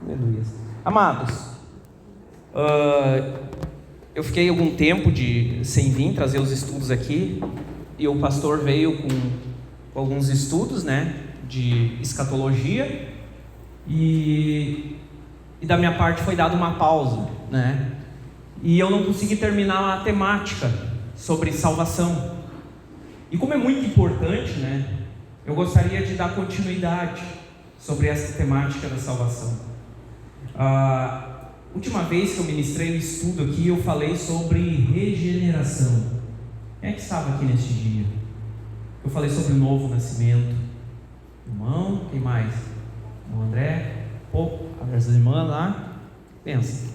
Aleluia. Amados, eu fiquei algum tempo sem vir trazer os estudos aqui, e o pastor veio com alguns estudos, né, de escatologia, e da minha parte foi dada uma pausa, né, e eu não consegui terminar a temática sobre salvação. E como é muito importante, né, eu gostaria de dar continuidade sobre essa temática da salvação. Última vez que eu ministrei o estudo aqui, eu falei sobre regeneração. Quem é que estava aqui neste dia? Eu falei sobre o novo nascimento. Irmão, quem mais? O André, as irmãs lá. Pensa.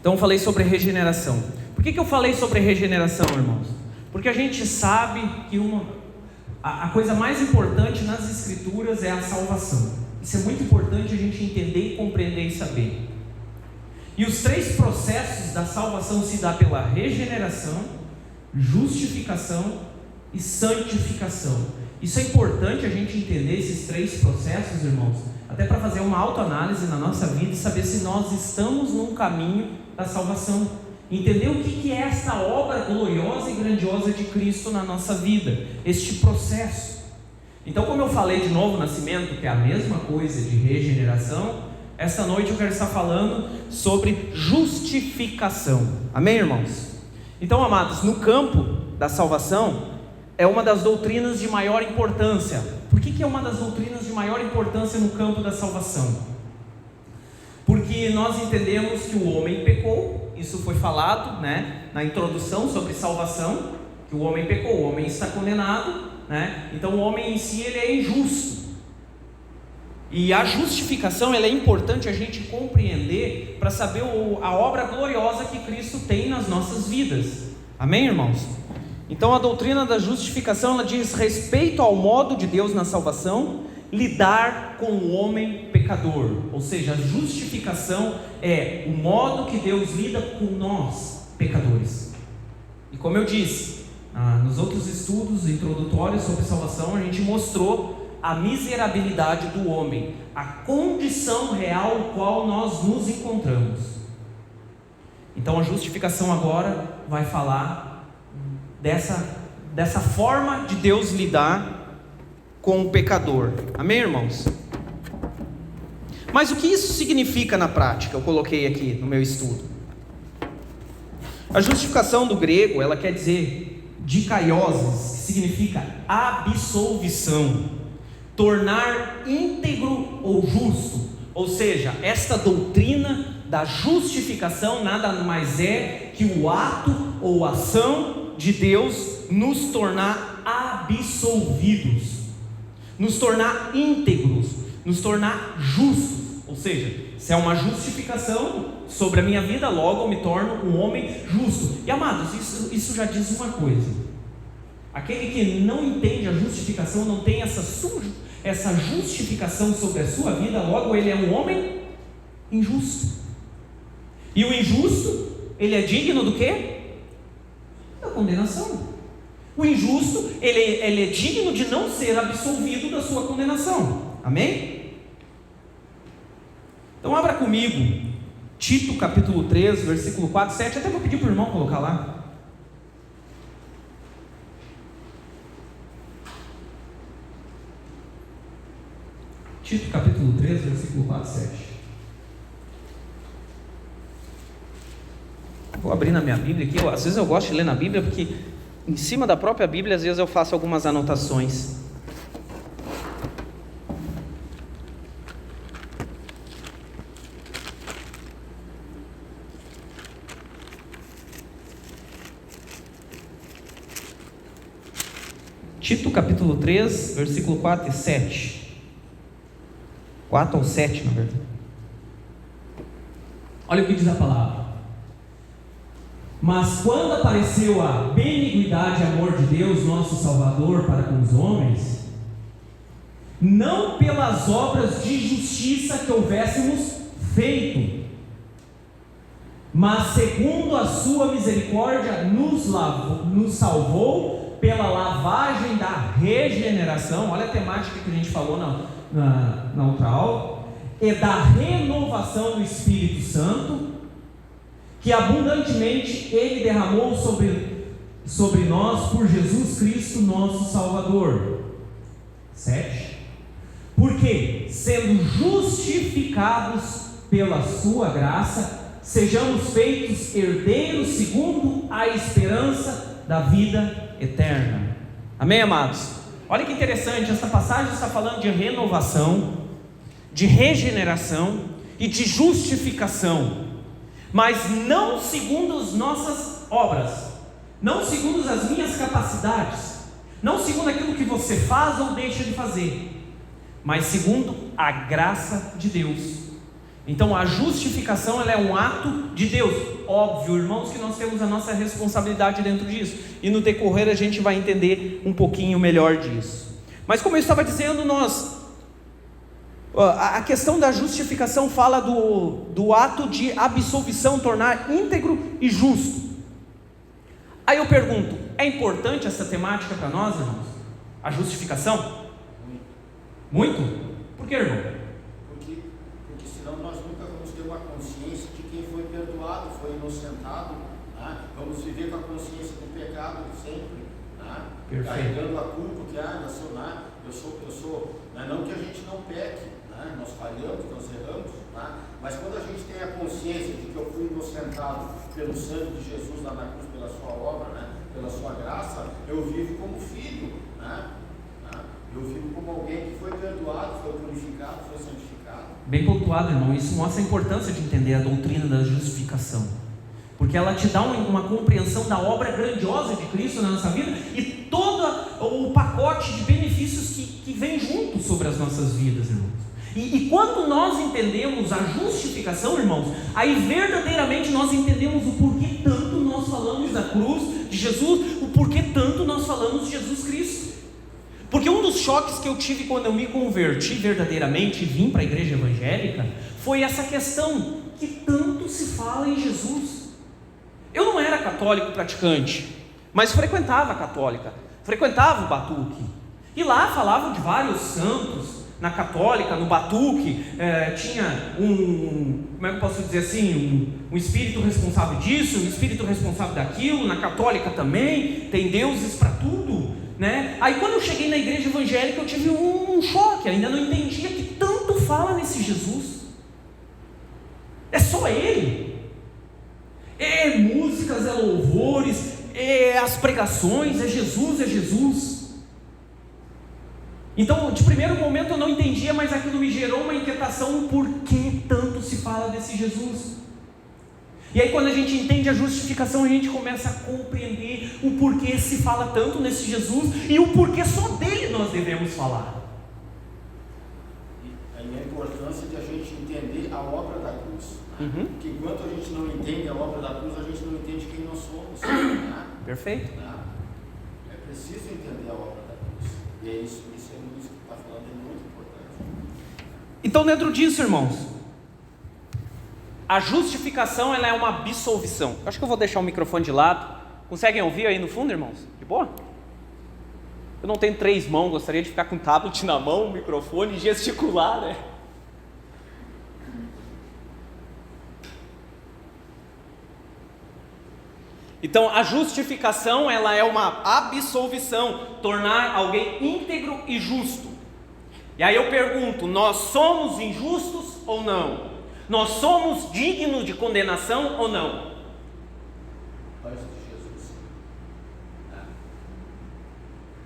Então eu falei sobre regeneração. Por que eu falei sobre regeneração, irmãos? Porque a gente sabe que a coisa mais importante nas escrituras é a salvação. Isso é muito importante a gente entender e compreender e saber. E os 3 processos da salvação se dá pela regeneração, justificação e santificação. Isso é importante a gente entender esses 3 processos, irmãos, até para fazer uma autoanálise na nossa vida e saber se nós estamos num caminho da salvação. Entender o que é esta obra gloriosa e grandiosa de Cristo na nossa vida, este processo. Então, como eu falei de novo nascimento, que é a mesma coisa de regeneração, esta noite eu quero estar falando sobre justificação. Amém, irmãos? Então, amados, no campo da salvação, é uma das doutrinas de maior importância. Por que é uma das doutrinas de maior importância no campo da salvação? Porque nós entendemos que o homem pecou, isso foi falado, né, na introdução sobre salvação, que o homem pecou, o homem está condenado, né? Então o homem em si ele é injusto. E a justificação ela é importante a gente compreender para saber a obra gloriosa que Cristo tem nas nossas vidas. Amém, irmãos? Então a doutrina da justificação ela diz respeito ao modo de Deus na salvação, lidar com o homem pecador. Ou seja, a justificação é o modo que Deus lida com nós, pecadores. E como eu disse, nos outros estudos introdutórios sobre salvação, a gente mostrou a miserabilidade do homem, a condição real em qual nós nos encontramos. Então a justificação agora vai falar dessa forma de Deus lidar com o pecador. Amém, irmãos? Mas o que isso significa na prática? Eu coloquei aqui no meu estudo. A justificação do grego, ela quer dizer dikaioses, que significa absolvição, tornar íntegro ou justo. Ou seja, esta doutrina da justificação nada mais é que o ato ou ação de Deus nos tornar absolvidos, nos tornar íntegros, nos tornar justos. Ou seja, se é uma justificação sobre a minha vida, logo eu me torno um homem justo. E amados, isso já diz uma coisa: aquele que não entende a justificação, não tem essa justificação sobre a sua vida, logo ele é um homem injusto. E o injusto, ele é digno do quê? Da condenação. O injusto, ele é digno de não ser absolvido da sua condenação. Amém? Então abra comigo Tito capítulo 3, versículo 4, 7. Até vou pedir para o irmão colocar lá. Tito capítulo 3, versículo 4, 7. Vou abrir na minha Bíblia aqui. Às vezes eu gosto de ler na Bíblia porque em cima da própria Bíblia às vezes eu faço algumas anotações. Tito capítulo 3, versículo 4 e 7. 4 ou 7, na verdade. Olha o que diz a palavra. Mas quando apareceu a benignidade e amor de Deus, nosso Salvador, para com os homens, não pelas obras de justiça que houvéssemos feito, mas segundo a sua misericórdia nos salvou pela lavagem da regeneração. Olha a temática que a gente falou na outra aula, e da renovação renovação do Espírito Santo, que abundantemente Ele derramou sobre nós por Jesus Cristo, nosso Salvador. 7. Porque, sendo justificados pela sua graça, sejamos feitos herdeiros segundo a esperança da vida eterna. Amém, amados? Olha que interessante, esta passagem está falando de renovação, de regeneração e de justificação, mas não segundo as nossas obras, não segundo as minhas capacidades, não segundo aquilo que você faz ou deixa de fazer, mas segundo a graça de Deus. Então a justificação, ela é um ato de Deus. Óbvio, irmãos, que nós temos a nossa responsabilidade dentro disso, e no decorrer a gente vai entender um pouquinho melhor disso. Mas como eu estava dizendo, a questão da justificação fala do ato de absolvição, tornar íntegro e justo. Aí eu pergunto, é importante essa temática para nós, irmãos? A justificação? Muito? Por que, irmão? Porque senão nós nunca vamos ter uma consciência de quem foi perdoado, foi inocentado, né? Vamos viver com a consciência do pecado sempre, né? Carregando a culpa que eu sou, né? Não que a gente não peque, né? Nós falhamos, nós erramos, né? Mas quando a gente tem a consciência de que eu fui inocentado pelo sangue de Jesus lá na cruz, pela sua obra, né? Pela sua graça, eu vivo como filho, né? Eu vivo como alguém que foi perdoado, foi purificado, foi santificado. Bem pontuado, irmão. Isso mostra a importância de entender a doutrina da justificação, porque ela te dá uma compreensão da obra grandiosa de Cristo na nossa vida e todo o pacote de benefícios que vem junto sobre as nossas vidas, irmãos. E quando nós entendemos a justificação, irmãos, aí verdadeiramente nós entendemos o porquê tanto nós falamos da cruz de Jesus, o porquê tanto nós falamos de Jesus Cristo. Porque um dos choques que eu tive quando eu me converti verdadeiramente e vim para a igreja evangélica foi essa questão que tanto se fala em Jesus. Eu não era católico praticante, mas frequentava a católica, frequentava o Batuque, e lá falavam de vários santos. Na católica, no Batuque, tinha como é que eu posso dizer assim, um espírito responsável disso, um espírito responsável daquilo. Na católica também tem deuses para tudo, né? Aí quando eu cheguei na igreja evangélica eu tive um choque, ainda não entendia que tanto fala nesse Jesus. É só Ele, é músicas, é louvores, é as pregações, é Jesus. Então, de primeiro momento eu não entendia, mas aquilo me gerou uma inquietação, por que tanto se fala desse Jesus? E aí quando a gente entende a justificação, a gente começa a compreender o porquê se fala tanto nesse Jesus e o porquê só dele nós devemos falar. E aí a importância de a gente entender a obra da cruz, né? Porque enquanto a gente não entende a obra da cruz, a gente não entende quem nós somos, né? Perfeito. É preciso entender a obra da cruz, e é isso que está falando, é muito importante. Então, dentro disso, irmãos, a justificação, ela é uma absolvição. Acho que eu vou deixar o microfone de lado. Conseguem ouvir aí no fundo, irmãos? De boa? Eu não tenho 3 mãos, gostaria de ficar com o tablet na mão, o microfone e gesticular, né? Então, a justificação, ela é uma absolvição, tornar alguém íntegro e justo. E aí eu pergunto, nós somos injustos ou não? Nós somos dignos de condenação ou não? Antes de Jesus.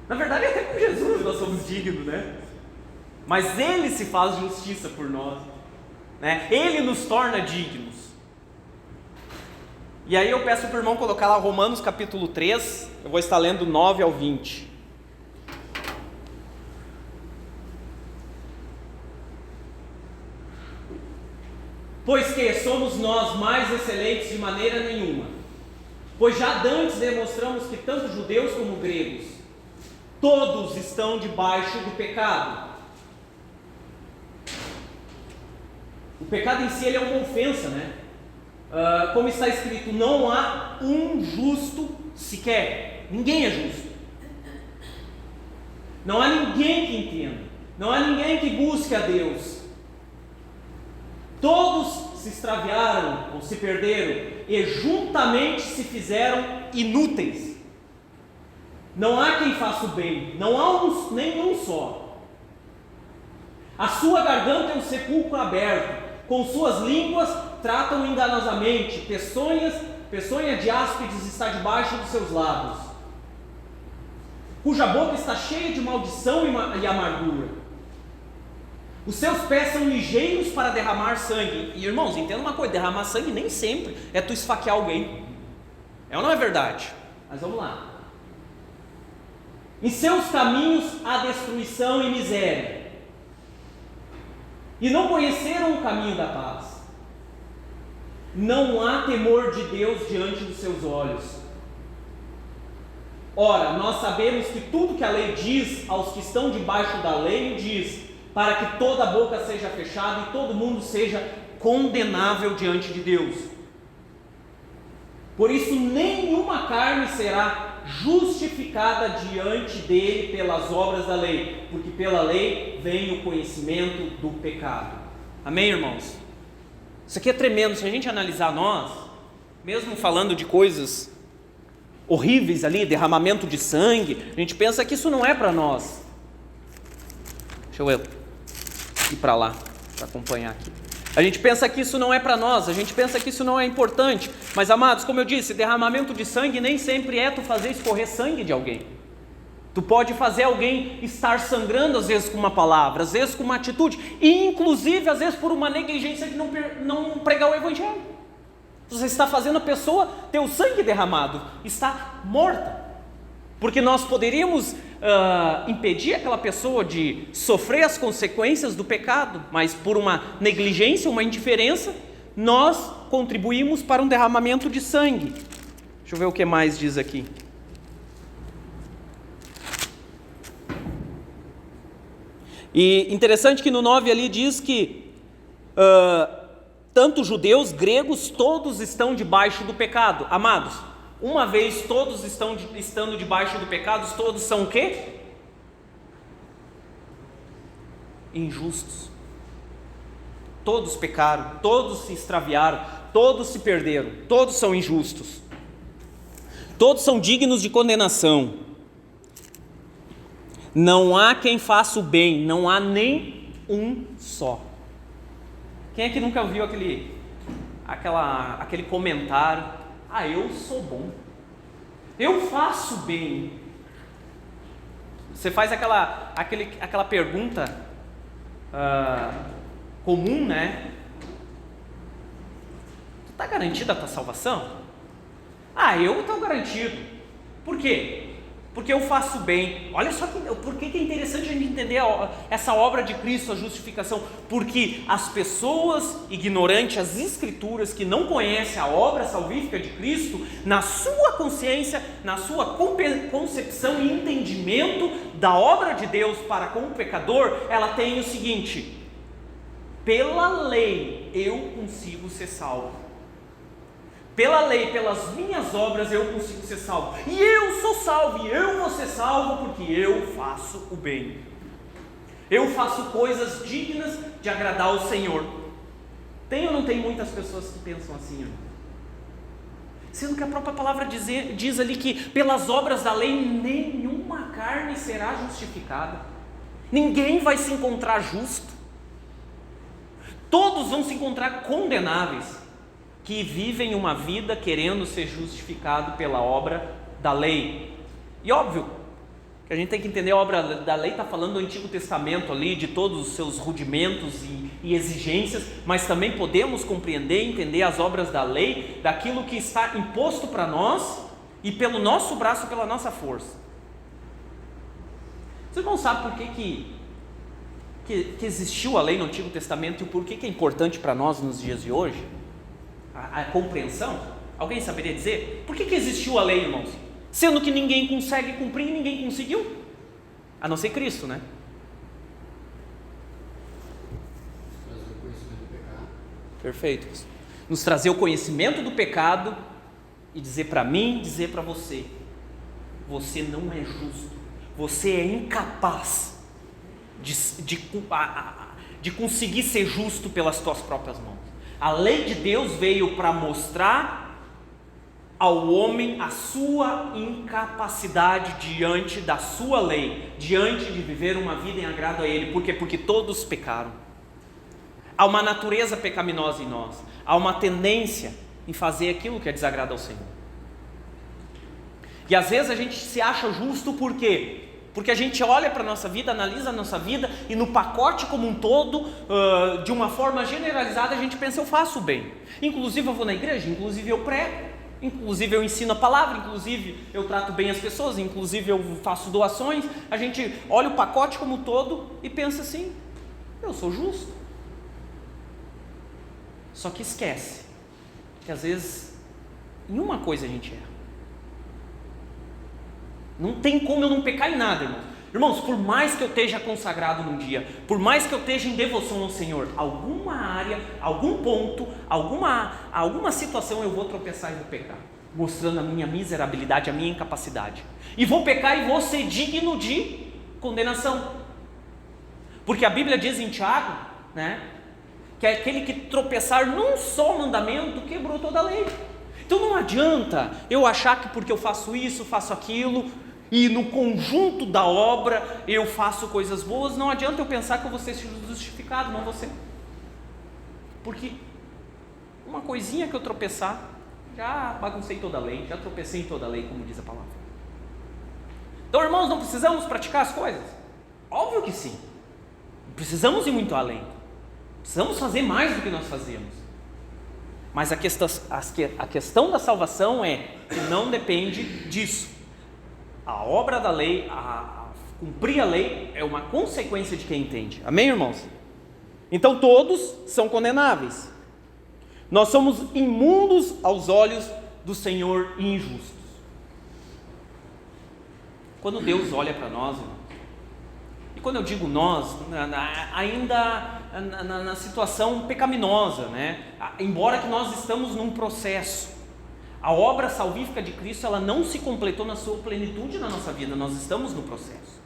Na verdade, até com Jesus nós somos dignos, né? Mas Ele se faz justiça por nós, né? Ele nos torna dignos. E aí eu peço para o irmão colocar lá Romanos capítulo 3, eu vou estar lendo 9 ao 20. Pois que somos nós mais excelentes de maneira nenhuma, pois já dantes demonstramos que tanto judeus como gregos, todos estão debaixo do pecado. O pecado em si ele é uma ofensa, né? Como está escrito, não há um justo sequer, ninguém é justo, não há ninguém que entenda, não há ninguém que busque a Deus. Todos se extraviaram ou se perderam e juntamente se fizeram inúteis. Não há quem faça o bem, não há nenhum só. A sua garganta é um sepulcro aberto, com suas línguas tratam enganosamente, peçonha de áspides está debaixo dos seus lábios, cuja boca está cheia de maldição e amargura. Os seus pés são ligeiros para derramar sangue. E irmãos, entenda uma coisa, derramar sangue nem sempre é tu esfaquear alguém. É ou não é verdade? Mas vamos lá. Em seus caminhos há destruição e miséria, e não conheceram o caminho da paz. Não há temor de Deus diante dos seus olhos. Ora, nós sabemos que tudo que a lei diz aos que estão debaixo da lei, diz, para que toda a boca seja fechada e todo mundo seja condenável diante de Deus. Por isso nenhuma carne será justificada diante dele pelas obras da lei, porque pela lei vem o conhecimento do pecado. Amém, irmãos? Isso aqui é tremendo. Se a gente analisar nós, mesmo falando de coisas horríveis ali, derramamento de sangue, a gente pensa que isso não é para nós. Deixa eu ir para lá, para acompanhar aqui. A gente pensa que isso não é para nós, a gente pensa que isso não é importante, mas amados, como eu disse, derramamento de sangue nem sempre é tu fazer escorrer sangue de alguém. Tu pode fazer alguém estar sangrando, às vezes com uma palavra, às vezes com uma atitude, e inclusive às vezes por uma negligência de não pregar o evangelho. Você está fazendo a pessoa ter o sangue derramado, está morta, porque nós poderíamos impedir aquela pessoa de sofrer as consequências do pecado, mas por uma negligência, uma indiferença, nós contribuímos para um derramamento de sangue. Deixa eu ver o que mais diz aqui. E interessante que no 9 ali diz que tanto judeus, gregos, todos estão debaixo do pecado. Amados, uma vez todos estando debaixo do pecado, todos são o quê? Injustos. Todos pecaram, todos se extraviaram, todos se perderam, todos são injustos. Todos são dignos de condenação. Não há quem faça o bem, não há nem um só. Quem é que nunca ouviu aquele comentário? Eu sou bom, eu faço bem. Você faz aquela pergunta comum, né? Tu está garantida a tua salvação? Eu estou garantido. Por quê? Porque eu faço bem. Olha só por que é interessante a gente entender essa obra de Cristo, a justificação. Porque as pessoas ignorantes, as escrituras, que não conhecem a obra salvífica de Cristo, na sua consciência, na sua concepção e entendimento da obra de Deus para com o pecador, ela tem o seguinte: pela lei eu consigo ser salvo. Pela lei, pelas minhas obras eu consigo ser salvo. E eu sou salvo, e eu vou ser salvo porque eu faço o bem. Eu faço coisas dignas de agradar ao Senhor. Tem ou não tem muitas pessoas que pensam assim, irmão? Sendo que a própria palavra diz ali que pelas obras da lei nenhuma carne será justificada. Ninguém vai se encontrar justo. Todos vão se encontrar condenáveis, que vivem uma vida querendo ser justificado pela obra da lei. E óbvio que a gente tem que entender, a obra da lei está falando do Antigo Testamento ali, de todos os seus rudimentos e exigências, mas também podemos compreender e entender as obras da lei, daquilo que está imposto para nós e pelo nosso braço, pela nossa força. Vocês não sabem por que existiu a lei no Antigo Testamento e por que é importante para nós nos dias de hoje? A compreensão? Alguém saberia dizer? Por que existiu a lei, irmãos? Sendo que ninguém consegue cumprir e ninguém conseguiu, a não ser Cristo, né? Trazer o conhecimento do pecado. Perfeito. Nos trazer o conhecimento do pecado e dizer para mim, dizer para você: você não de conseguir ser justo pelas tuas próprias mãos. A lei de Deus veio para mostrar ao homem a sua incapacidade diante da sua lei, diante de viver uma vida em agrado a Ele. Por quê? Porque todos pecaram. Há uma natureza pecaminosa em nós, há uma tendência em fazer aquilo que é desagrado ao Senhor. E às vezes a gente se acha justo por quê? Porque a gente olha para a nossa vida, analisa a nossa vida e no pacote como um todo, de uma forma generalizada, a gente pensa, eu faço o bem. Inclusive eu vou na igreja, inclusive eu prego, inclusive eu ensino a palavra, inclusive eu trato bem as pessoas, inclusive eu faço doações. A gente olha o pacote como um todo e pensa assim, eu sou justo. Só que esquece que às vezes em uma coisa a gente erra. Não tem como eu não pecar em nada, irmãos. Irmãos, por mais que eu esteja consagrado num dia, por mais que eu esteja em devoção ao Senhor, alguma área, algum ponto, alguma situação eu vou tropeçar e vou pecar, mostrando a minha miserabilidade, a minha incapacidade. E vou pecar e vou ser digno de condenação. Porque a Bíblia diz em Tiago, né, que é aquele que tropeçar num só mandamento quebrou toda a lei. Então não adianta eu achar que porque eu faço isso, faço aquilo, e no conjunto da obra eu faço coisas boas, não adianta eu pensar que eu vou ser justificado, não vou ser. Porque uma coisinha que eu tropeçar, já baguncei toda a lei, já tropecei em toda a lei, como diz a palavra. Então, irmãos, não precisamos praticar as coisas? Óbvio que sim. Precisamos ir muito além. Precisamos fazer mais do que nós fazemos. Mas a questão da salvação é que não depende disso. A obra da lei, cumprir a lei, é uma consequência de quem entende. Amém, irmãos? Então todos são condenáveis. Nós somos imundos aos olhos do Senhor e injustos. Quando Deus olha para nós, irmãos, e quando eu digo nós, ainda na situação pecaminosa, né? Embora que nós estamos num processo, a obra salvífica de Cristo, ela não se completou na sua plenitude na nossa vida, nós estamos no processo.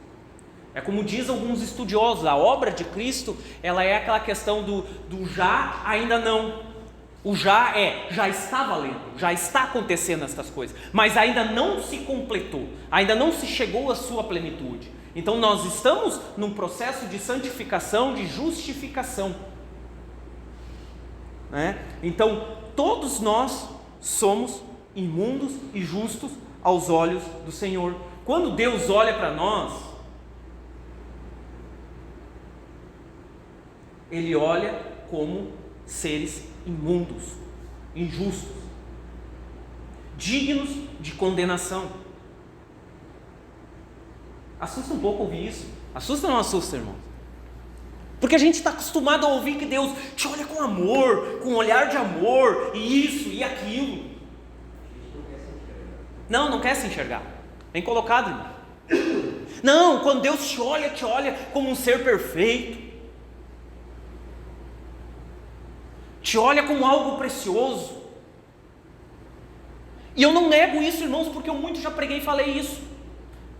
É como diz alguns estudiosos, a obra de Cristo, ela é aquela questão do já, ainda não. O já está valendo, já está acontecendo essas coisas, mas ainda não se completou, ainda não se chegou à sua plenitude. Então nós estamos num processo de santificação, de justificação, né? Então todos nós somos imundos e justos aos olhos do Senhor. Quando Deus olha para nós, Ele olha como seres imundos, injustos, dignos de condenação. Assusta um pouco ouvir isso. Assusta ou não assusta, irmão? Porque a gente está acostumado a ouvir que Deus te olha com amor, com um olhar de amor, e isso e aquilo. Não quer se enxergar. Bem colocado, irmão. Não, quando Deus te olha como um ser perfeito. Te olha como algo precioso. E eu não nego isso, irmãos, porque eu muito já preguei e falei isso.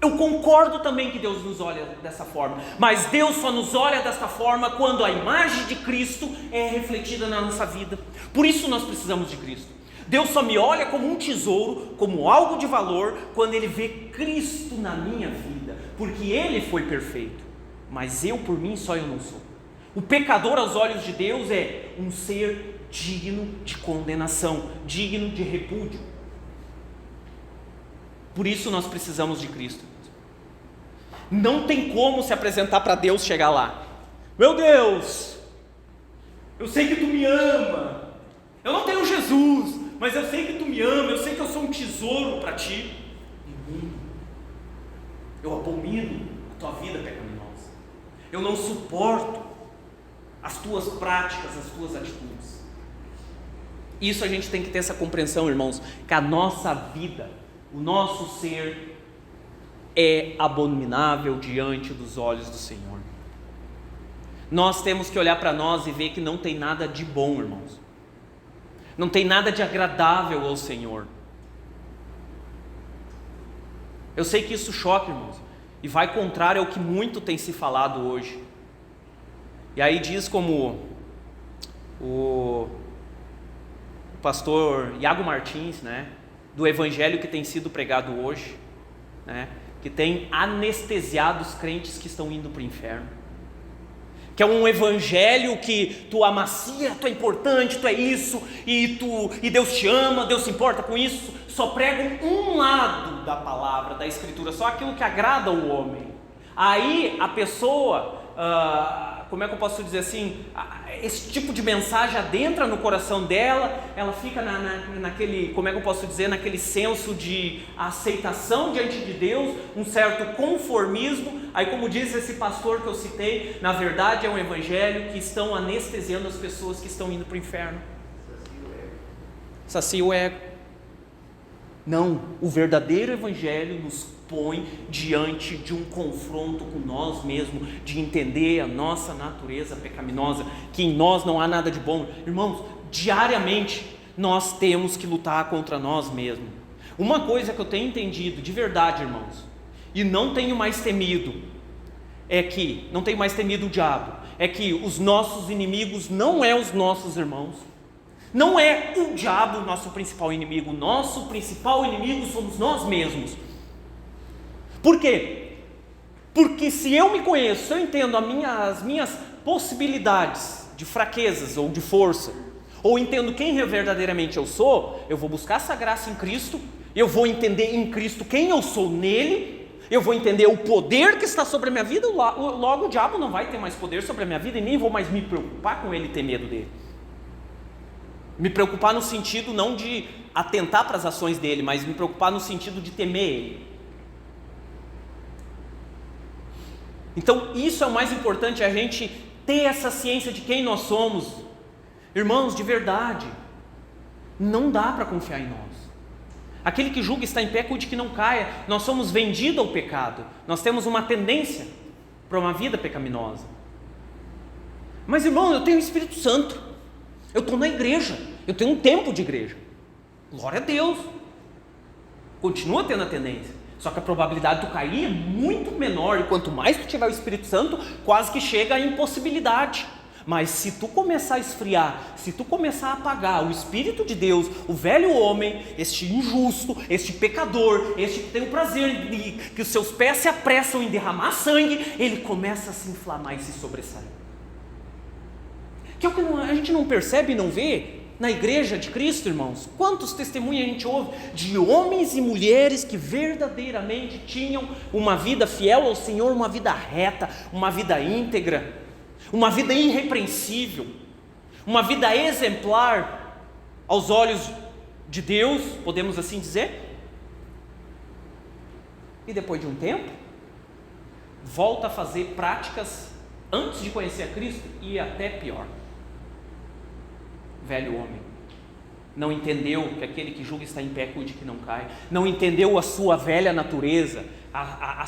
Eu concordo também que Deus nos olha dessa forma, mas Deus só nos olha dessa forma quando a imagem de Cristo é refletida na nossa vida. Por isso nós precisamos de Cristo. Deus só me olha como um tesouro, como algo de valor, quando Ele vê Cristo na minha vida, porque Ele foi perfeito, mas eu por mim só eu não sou. O pecador aos olhos de Deus é um ser digno de condenação, digno de repúdio. Por isso nós precisamos de Cristo. Não tem como se apresentar para Deus chegar lá. Meu Deus, eu sei que Tu me ama. Eu não tenho Jesus, mas eu sei que Tu me ama. Eu sei que eu sou um tesouro para Ti. Eu abomino a Tua vida pecaminosa. Eu não suporto as Tuas práticas, as Tuas atitudes. Isso a gente tem que ter essa compreensão, irmãos, que a nossa vida, o nosso ser é abominável diante dos olhos do Senhor. Nós temos que olhar para nós e ver que não tem nada de bom, irmãos. Não tem nada de agradável ao Senhor. Eu sei que isso choca, irmãos, e vai contrário ao que muito tem se falado hoje. E aí diz como o pastor Iago Martins, né, do evangelho que tem sido pregado hoje, né, que tem anestesiado os crentes que estão indo para o inferno, que é um evangelho que tu amacia, tu é importante, tu é isso, e Deus te ama, Deus se importa com isso. Só pregam um lado da palavra, da escritura, só aquilo que agrada o homem. Aí a pessoa, como é que eu posso dizer assim, esse tipo de mensagem adentra no coração dela, ela fica naquele, como é que eu posso dizer, naquele senso de aceitação diante de Deus, um certo conformismo. Aí, como diz esse pastor que eu citei, na verdade é um evangelho que estão anestesiando as pessoas que estão indo para o inferno. Sacia o ego. Não, o verdadeiro evangelho nos põe diante de um confronto com nós mesmos, de entender a nossa natureza pecaminosa, que em nós não há nada de bom. Irmãos, diariamente nós temos que lutar contra nós mesmos. Uma coisa que eu tenho entendido de verdade, irmãos, e não tenho mais temido, não tenho mais temido o diabo, é que os nossos inimigos não é os nossos irmãos. Não é o diabo o nosso principal inimigo. O nosso principal inimigo somos nós mesmos. Por quê? Porque se eu me conheço, se eu entendo as minhas possibilidades de fraquezas ou de força, ou entendo quem verdadeiramente eu sou, eu vou buscar essa graça em Cristo, eu vou entender em Cristo quem eu sou nele, eu vou entender o poder que está sobre a minha vida, logo o diabo não vai ter mais poder sobre a minha vida e nem vou mais me preocupar com ele e ter medo dele. Me preocupar no sentido não de atentar para as ações dele, mas me preocupar no sentido de temer ele. Então isso é o mais importante, a gente ter essa ciência de quem nós somos. Irmãos, de verdade, não dá para confiar em nós. Aquele que julga está em pé, cuide que não caia. Nós somos vendidos ao pecado, nós temos uma tendência para uma vida pecaminosa. Mas irmão, eu tenho o Espírito Santo, eu estou na igreja, eu tenho um tempo de igreja, glória a Deus, continua tendo a tendência, só que a probabilidade de tu cair é muito menor, e quanto mais tu tiver o Espírito Santo, quase que chega à impossibilidade. Mas se tu começar a esfriar, se tu começar a apagar o Espírito de Deus, o velho homem, este injusto, este pecador, este que tem o prazer de que os seus pés se apressam em derramar sangue, ele começa a se inflamar e se sobressair. Que é o que a gente não percebe e não vê na igreja de Cristo, irmãos. Quantos testemunhos a gente ouve de homens e mulheres que verdadeiramente tinham uma vida fiel ao Senhor, uma vida reta, uma vida íntegra, uma vida irrepreensível, uma vida exemplar aos olhos de Deus, podemos assim dizer. E depois de um tempo, volta a fazer práticas antes de conhecer a Cristo e até pior. Velho homem, não entendeu que aquele que julga está em pé, cuide que não cai, não entendeu a sua velha natureza, a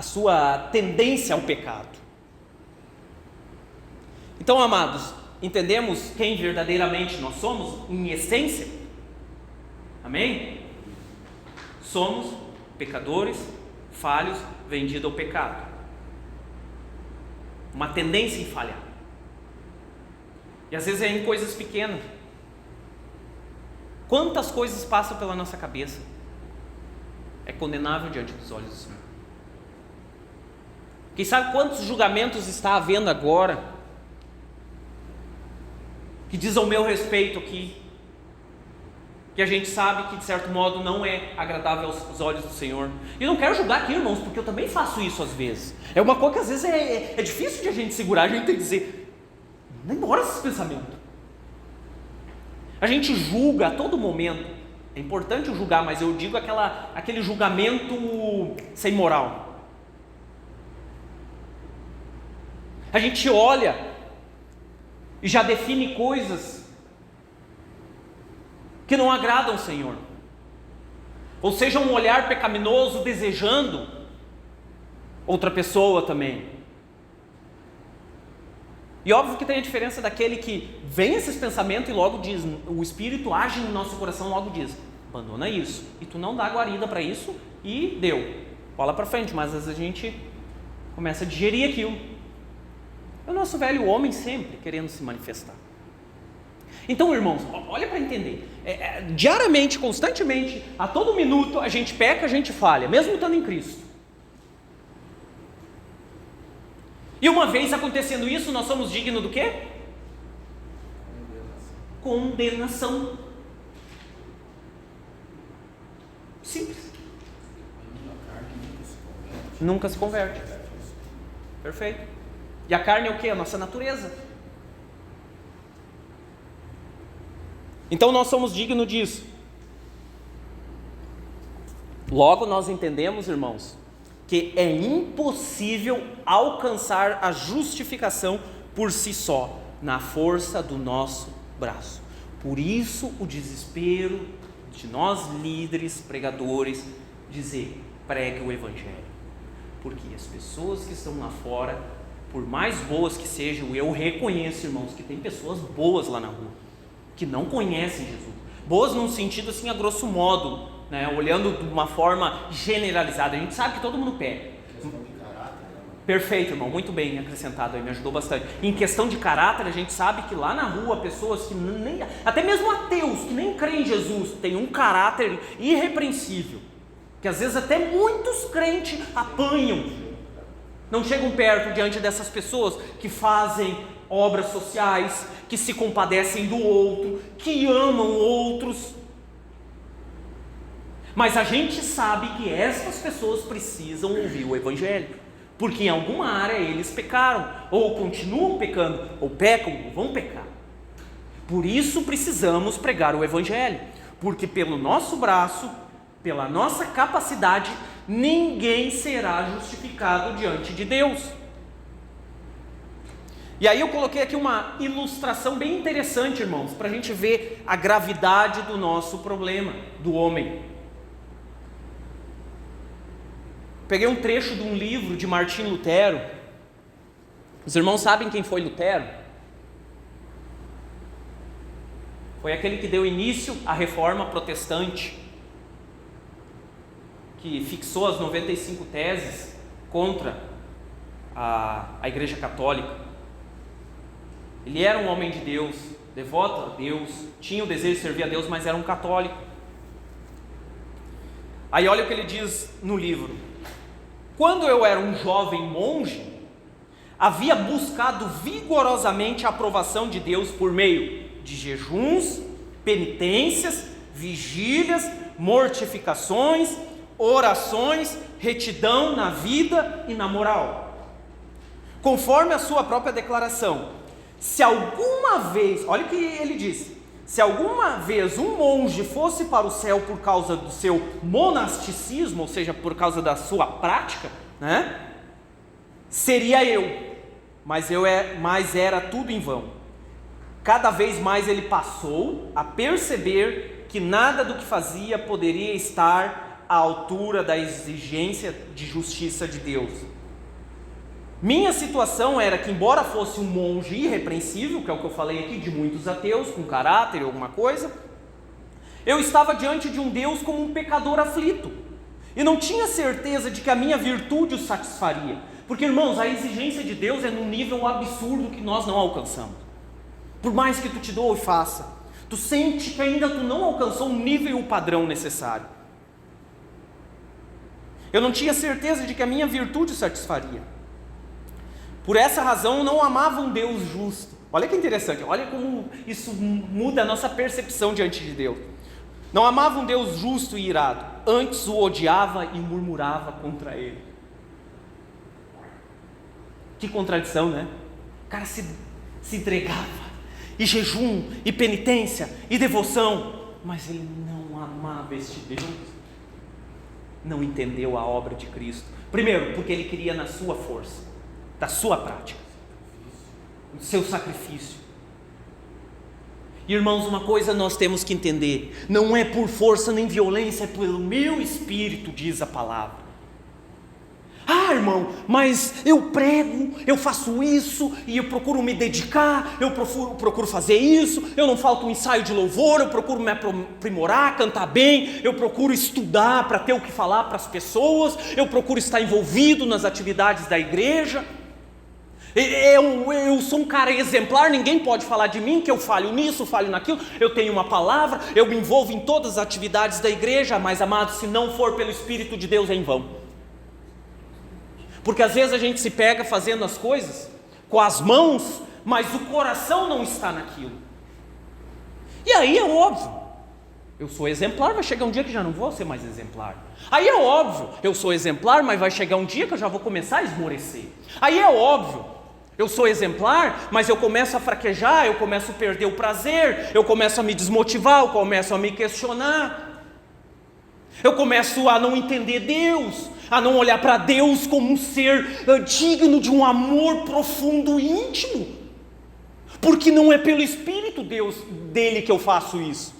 sua tendência ao pecado. Então, amados, entendemos quem verdadeiramente nós somos em essência? Amém? Somos pecadores, falhos, vendidos ao pecado, uma tendência em falhar. E às vezes é em coisas pequenas. Quantas coisas passam pela nossa cabeça? É condenável diante dos olhos do Senhor. Quem sabe quantos julgamentos está havendo agora, que diz ao meu respeito aqui, que a gente sabe que de certo modo não é agradável aos olhos do Senhor. E eu não quero julgar aqui, irmãos, porque eu também faço isso às vezes. É uma coisa que às vezes é difícil de a gente segurar, a gente tem que dizer, não embora esses pensamentos. A gente julga a todo momento. É importante o julgar, mas eu digo aquele julgamento sem moral. A gente olha e já define coisas que não agradam ao Senhor. Ou seja, um olhar pecaminoso desejando outra pessoa também. E óbvio que tem a diferença daquele que vem esses pensamentos e logo diz, o Espírito age no nosso coração, logo diz, abandona isso, e tu não dá guarida para isso, e deu, bola para frente. Mas às vezes a gente começa a digerir aquilo, É o nosso velho homem sempre querendo se manifestar. Então, irmãos, olha para entender. Diariamente, constantemente, a todo minuto, a gente peca, a gente falha, mesmo estando em Cristo. E uma vez acontecendo isso, nós somos dignos do quê? Condenação. Simples. Nunca se converte. Perfeito. E a carne é o quê? A nossa natureza. Então nós somos dignos disso. Logo nós entendemos, irmãos, que é impossível alcançar a justificação por si só, na força do nosso braço. Por isso o desespero de nós líderes, pregadores, dizer: pregue o Evangelho. Porque as pessoas que estão lá fora, por mais boas que sejam, eu reconheço, irmãos, que tem pessoas boas lá na rua, que não conhecem Jesus. Boas num sentido assim, a grosso modo, né? Olhando de uma forma generalizada. A gente sabe que todo mundo peca. Perfeito, irmão, muito bem acrescentado aí, me ajudou bastante. Em questão de caráter, a gente sabe que lá na rua, pessoas que nem, até mesmo ateus, que nem creem em Jesus, têm um caráter irrepreensível, que às vezes até muitos crentes apanham, não chegam perto diante dessas pessoas que fazem obras sociais, que se compadecem do outro, que amam outros. Mas a gente sabe que essas pessoas precisam ouvir o Evangelho, porque em alguma área eles pecaram, ou continuam pecando, ou pecam, ou vão pecar. Por isso precisamos pregar o Evangelho, porque pelo nosso braço, pela nossa capacidade, ninguém será justificado diante de Deus. E aí eu coloquei aqui uma ilustração bem interessante, irmãos, para a gente ver a gravidade do nosso problema, do homem. Peguei um trecho de um livro de Martim Lutero. Os irmãos sabem quem foi Lutero? Foi aquele que deu início à reforma protestante, que fixou as 95 teses contra a Igreja Católica. Ele era um homem de Deus, devoto a Deus, tinha o desejo de servir a Deus, mas era um católico. Aí olha o que ele diz no livro: quando eu era um jovem monge, havia buscado vigorosamente a aprovação de Deus por meio de jejuns, penitências, vigílias, mortificações, orações, retidão na vida e na moral. Conforme a sua própria declaração, se alguma vez, olha o que ele disse: se alguma vez um monge fosse para o céu por causa do seu monasticismo, ou seja, por causa da sua prática, né, seria eu, mas era tudo em vão. Cada vez mais ele passou a perceber que nada do que fazia poderia estar à altura da exigência de justiça de Deus. Minha situação era que, embora fosse um monge irrepreensível, que é o que eu falei aqui, de muitos ateus, com caráter ou alguma coisa, eu estava diante de um Deus como um pecador aflito, e não tinha certeza de que a minha virtude o satisfaria, porque, irmãos, a exigência de Deus é num nível absurdo que nós não alcançamos. Por mais que tu te doa e faça, tu sente que ainda tu não alcançou o nível e o padrão necessário. Eu não tinha certeza de que a minha virtude o satisfaria. Por essa razão eu não amava um Deus justo. Olha que interessante, olha como isso muda a nossa percepção diante de Deus. Não amava um Deus justo e irado, antes o odiava e murmurava contra ele. Que contradição, né? O cara se entregava, e jejum, e penitência, e devoção, mas ele não amava este Deus. Não entendeu a obra de Cristo. Primeiro, porque ele queria na sua força, da sua prática, do seu sacrifício. Irmãos, uma coisa nós temos que entender: não é por força nem violência, é pelo meu espírito, diz a palavra. Ah, irmão, mas eu prego, eu faço isso, e eu procuro me dedicar, eu procuro fazer isso, eu não falto um ensaio de louvor, eu procuro me aprimorar, cantar bem, eu procuro estudar para ter o que falar para as pessoas, eu procuro estar envolvido nas atividades da igreja. Eu sou um cara exemplar, ninguém pode falar de mim que eu falho nisso, falho naquilo, eu tenho uma palavra, eu me envolvo em todas as atividades da igreja, mas amados, se não for pelo Espírito de Deus é em vão. Porque às vezes a gente se pega fazendo as coisas com as mãos, mas o coração não está naquilo. E aí é óbvio, eu sou exemplar, vai chegar um dia que já não vou ser mais exemplar. Aí é óbvio, eu sou exemplar, mas vai chegar um dia que eu já vou começar a esmorecer. Aí é óbvio, eu sou exemplar, mas eu começo a fraquejar, eu começo a perder o prazer, eu começo a me desmotivar, eu começo a me questionar, eu começo a não entender Deus, a não olhar para Deus como um ser digno de um amor profundo e íntimo, porque não é pelo Espírito dele que eu faço isso,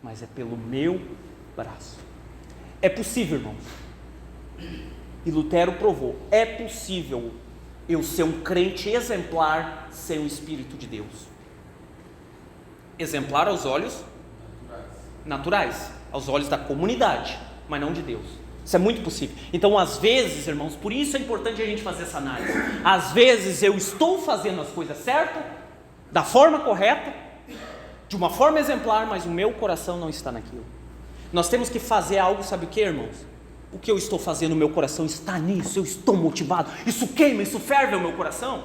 mas é pelo meu braço. É possível, irmãos, e Lutero provou, é possível eu ser um crente exemplar sem o Espírito de Deus. Exemplar aos olhos naturais, aos olhos da comunidade, mas não de Deus. Isso é muito possível. Então, às vezes, irmãos, por isso é importante a gente fazer essa análise. Às vezes eu estou fazendo as coisas certas, da forma correta, de uma forma exemplar, mas o meu coração não está naquilo. Nós temos que fazer algo, sabe o que, irmãos? O que eu estou fazendo, o meu coração está nisso, eu estou motivado, isso queima, isso ferve o meu coração.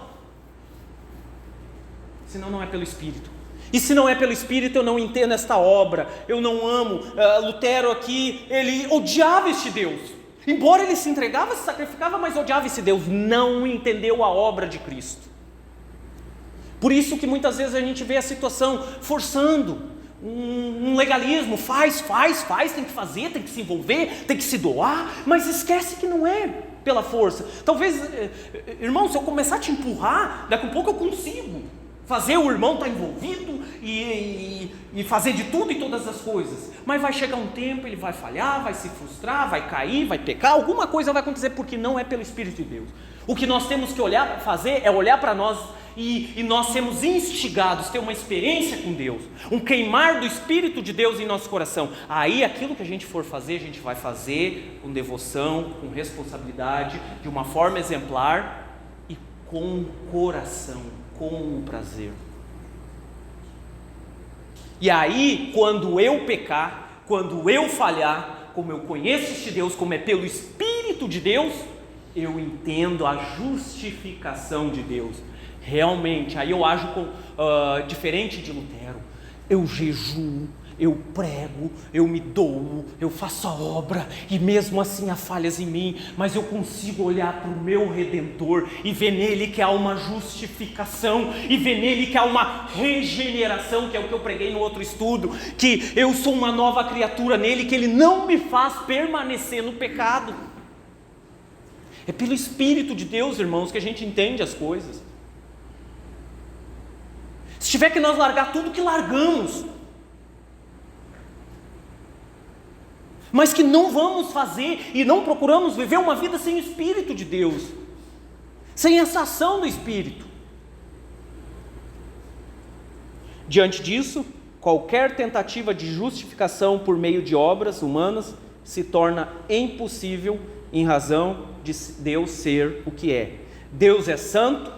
Senão não é pelo Espírito. E se não é pelo Espírito, eu não entendo esta obra, eu não amo. Lutero aqui, ele odiava este Deus. Embora ele se entregava, se sacrificava, mas odiava esse Deus. Não entendeu a obra de Cristo. Por isso que muitas vezes a gente vê a situação forçando um legalismo, faz, tem que fazer, tem que se envolver, tem que se doar, mas esquece que não é pela força. Talvez, irmão, se eu começar a te empurrar, daqui a pouco eu consigo fazer o irmão estar envolvido e fazer de tudo e todas as coisas, mas vai chegar um tempo, ele vai falhar, vai se frustrar, vai cair, vai pecar, alguma coisa vai acontecer, porque não é pelo Espírito de Deus. O que nós temos que fazer é olhar para nós e nós sermos instigados, ter uma experiência com Deus, um queimar do Espírito de Deus em nosso coração. Aí aquilo que a gente for fazer, a gente vai fazer com devoção, com responsabilidade, de uma forma exemplar e com coração, com o prazer. E aí, quando eu pecar, quando eu falhar, como eu conheço este Deus, como é pelo Espírito de Deus, eu entendo a justificação de Deus. Realmente, aí eu ajo diferente de Lutero. Eu jejuo, eu prego, eu me dou, eu faço a obra, e mesmo assim há falhas em mim, mas eu consigo olhar para o meu Redentor e ver nele que há uma justificação, e ver nele que há uma regeneração, que é o que eu preguei no outro estudo, que eu sou uma nova criatura nele, que ele não me faz permanecer no pecado. É pelo Espírito de Deus, irmãos, que a gente entende as coisas. Se tiver que nós largar tudo que largamos, mas que não vamos fazer e não procuramos viver uma vida sem o Espírito de Deus, sem essa ação do Espírito. Diante disso, qualquer tentativa de justificação por meio de obras humanas se torna impossível em razão de Deus ser o que é. Deus é santo,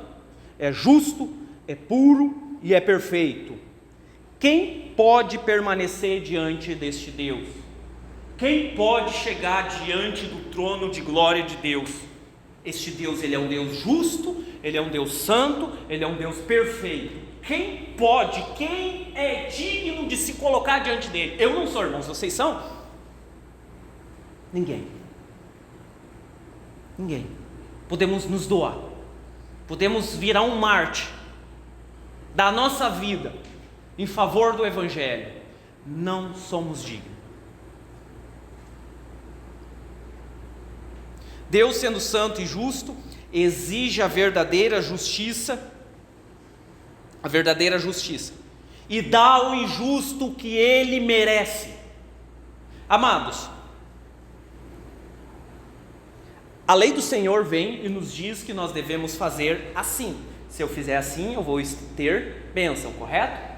é justo, é puro e é perfeito. Quem pode permanecer diante deste Deus? Quem pode chegar diante do trono de glória de Deus? Este Deus, ele é um Deus justo, ele é um Deus santo, ele é um Deus perfeito. Quem pode, quem é digno de se colocar diante dele? Eu não sou, irmãos, vocês são? Ninguém. Ninguém. Podemos nos doar, podemos virar um mártir da nossa vida em favor do Evangelho. Não somos dignos. Deus, sendo santo e justo, exige a verdadeira justiça, e dá ao injusto o que ele merece. Amados, a lei do Senhor vem e nos diz que nós devemos fazer assim. Se eu fizer assim, eu vou ter bênção, correto?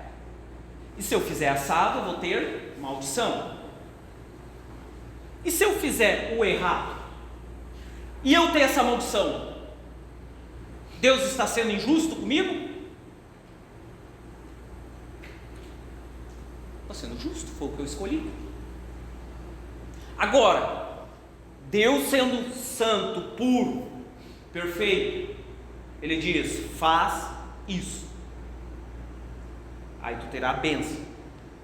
E se eu fizer assado, eu vou ter maldição. E se eu fizer o errado? E eu ter essa maldição? Deus está sendo injusto comigo? Está sendo justo, foi o que eu escolhi. Agora, Deus sendo santo, puro, perfeito, Ele diz: faz isso, aí tu terá a bênção.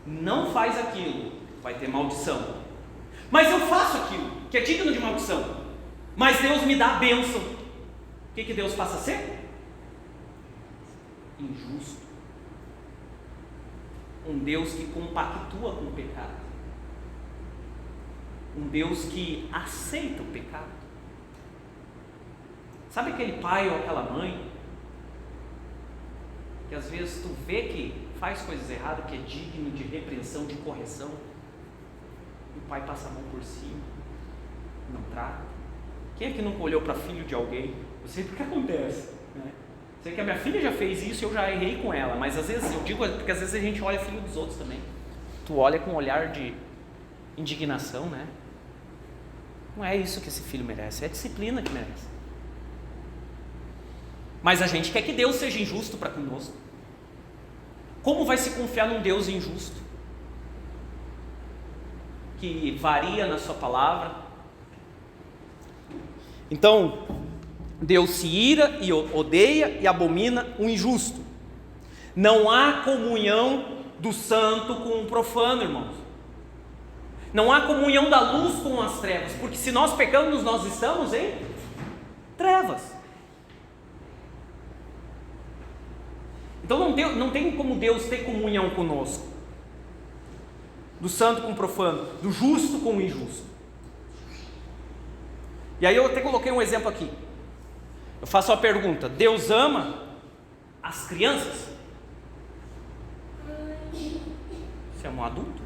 Não faz aquilo, vai ter maldição. Mas eu faço aquilo que é digno de maldição, mas Deus me dá a bênção. O que Deus passa a ser? Injusto. Um Deus que compactua com o pecado, um Deus que aceita o pecado. Sabe aquele pai ou aquela mãe que às vezes tu vê que faz coisas erradas, que é digno de repreensão, de correção, e o pai passa a mão por cima, não trata? Quem é que nunca olhou para filho de alguém? Eu sei porque acontece, né? Sei que a minha filha já fez isso e eu já errei com ela, mas às vezes, eu digo porque às vezes a gente olha filho dos outros também. Tu olha com um olhar de indignação, né? Não é isso que esse filho merece, é a disciplina que merece. Mas a gente quer que Deus seja injusto para conosco. Como vai se confiar num Deus injusto, que varia na sua palavra? Então, Deus se ira e odeia e abomina o injusto. Não há comunhão do santo com o profano, irmãos. Não há comunhão da luz com as trevas, porque se nós pecamos, nós estamos em trevas. Então não tem como Deus ter comunhão conosco, do santo com o profano, do justo com o injusto. E aí eu até coloquei um exemplo aqui. Eu faço a pergunta: Deus ama as crianças? Você ama um adulto?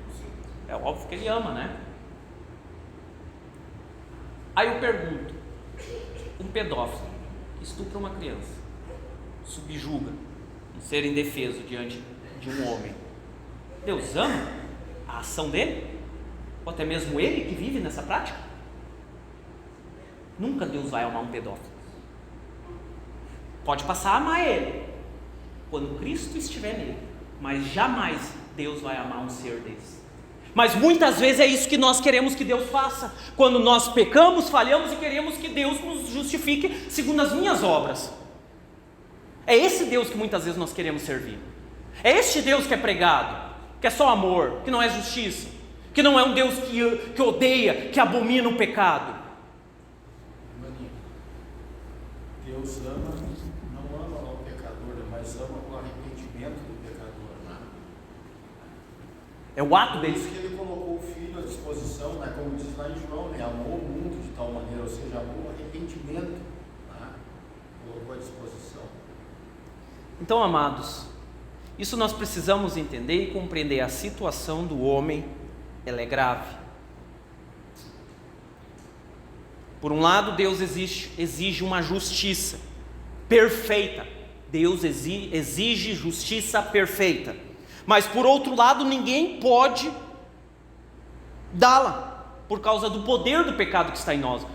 É óbvio que Ele ama, né? Aí eu pergunto: um pedófilo que estupra uma criança, subjuga um ser indefeso diante de um homem, Deus ama a ação dele? Ou até mesmo ele que vive nessa prática? Nunca Deus vai amar um pedófilo. Pode passar a amar ele quando Cristo estiver nele, mas jamais Deus vai amar um ser desse. Mas muitas vezes é isso que nós queremos que Deus faça. Quando nós pecamos, falhamos e queremos que Deus nos justifique segundo as minhas obras. É esse Deus que muitas vezes nós queremos servir. É este Deus que é pregado, que é só amor, que não é justiça, que não é um Deus que odeia, que abomina o pecado. Deus ama, não ama o pecador, mas ama o arrependimento do pecador, né? É o ato Por dele. isso que Ele colocou o Filho à disposição, né? Como diz lá em João, né? Amou o mundo de tal maneira, ou seja, amou o arrependimento, né? Colocou à disposição. Então, amados, isso nós precisamos entender e compreender. A situação do homem, ela é grave. Por um lado, Deus exige uma justiça perfeita. Deus exige justiça perfeita. Mas por outro lado, ninguém pode dá-la, por causa do poder do pecado que está em nós.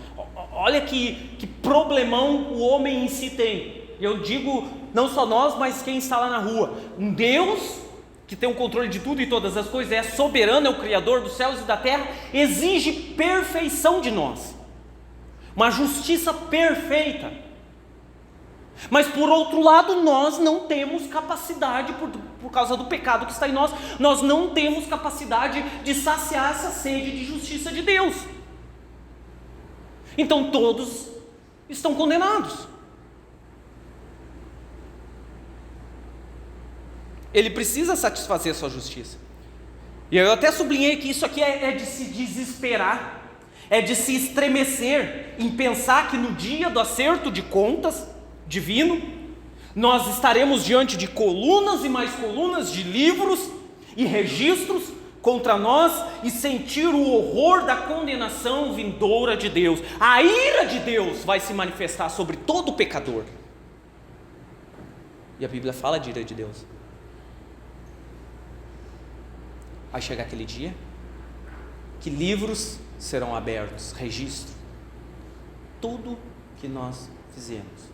Olha que problemão o homem em si tem. Eu digo, não só nós, mas quem está lá na rua. Um Deus que tem o controle de tudo e todas as coisas, é soberano, é o Criador dos céus e da terra, exige perfeição de nós, uma justiça perfeita. Mas por outro lado, nós não temos capacidade, por causa do pecado que está em nós, nós não temos capacidade de saciar essa sede de justiça de Deus. Então todos estão condenados. Ele precisa satisfazer a sua justiça. E eu até sublinhei que isso aqui é de se desesperar, é de se estremecer em pensar que no dia do acerto de contas divino, nós estaremos diante de colunas e mais colunas de livros e registros contra nós e sentir o horror da condenação vindoura de Deus. A ira de Deus vai se manifestar sobre todo pecador. E a Bíblia fala de ira de Deus. Vai chegar aquele dia que livros serão abertos, registro, tudo que nós fizemos,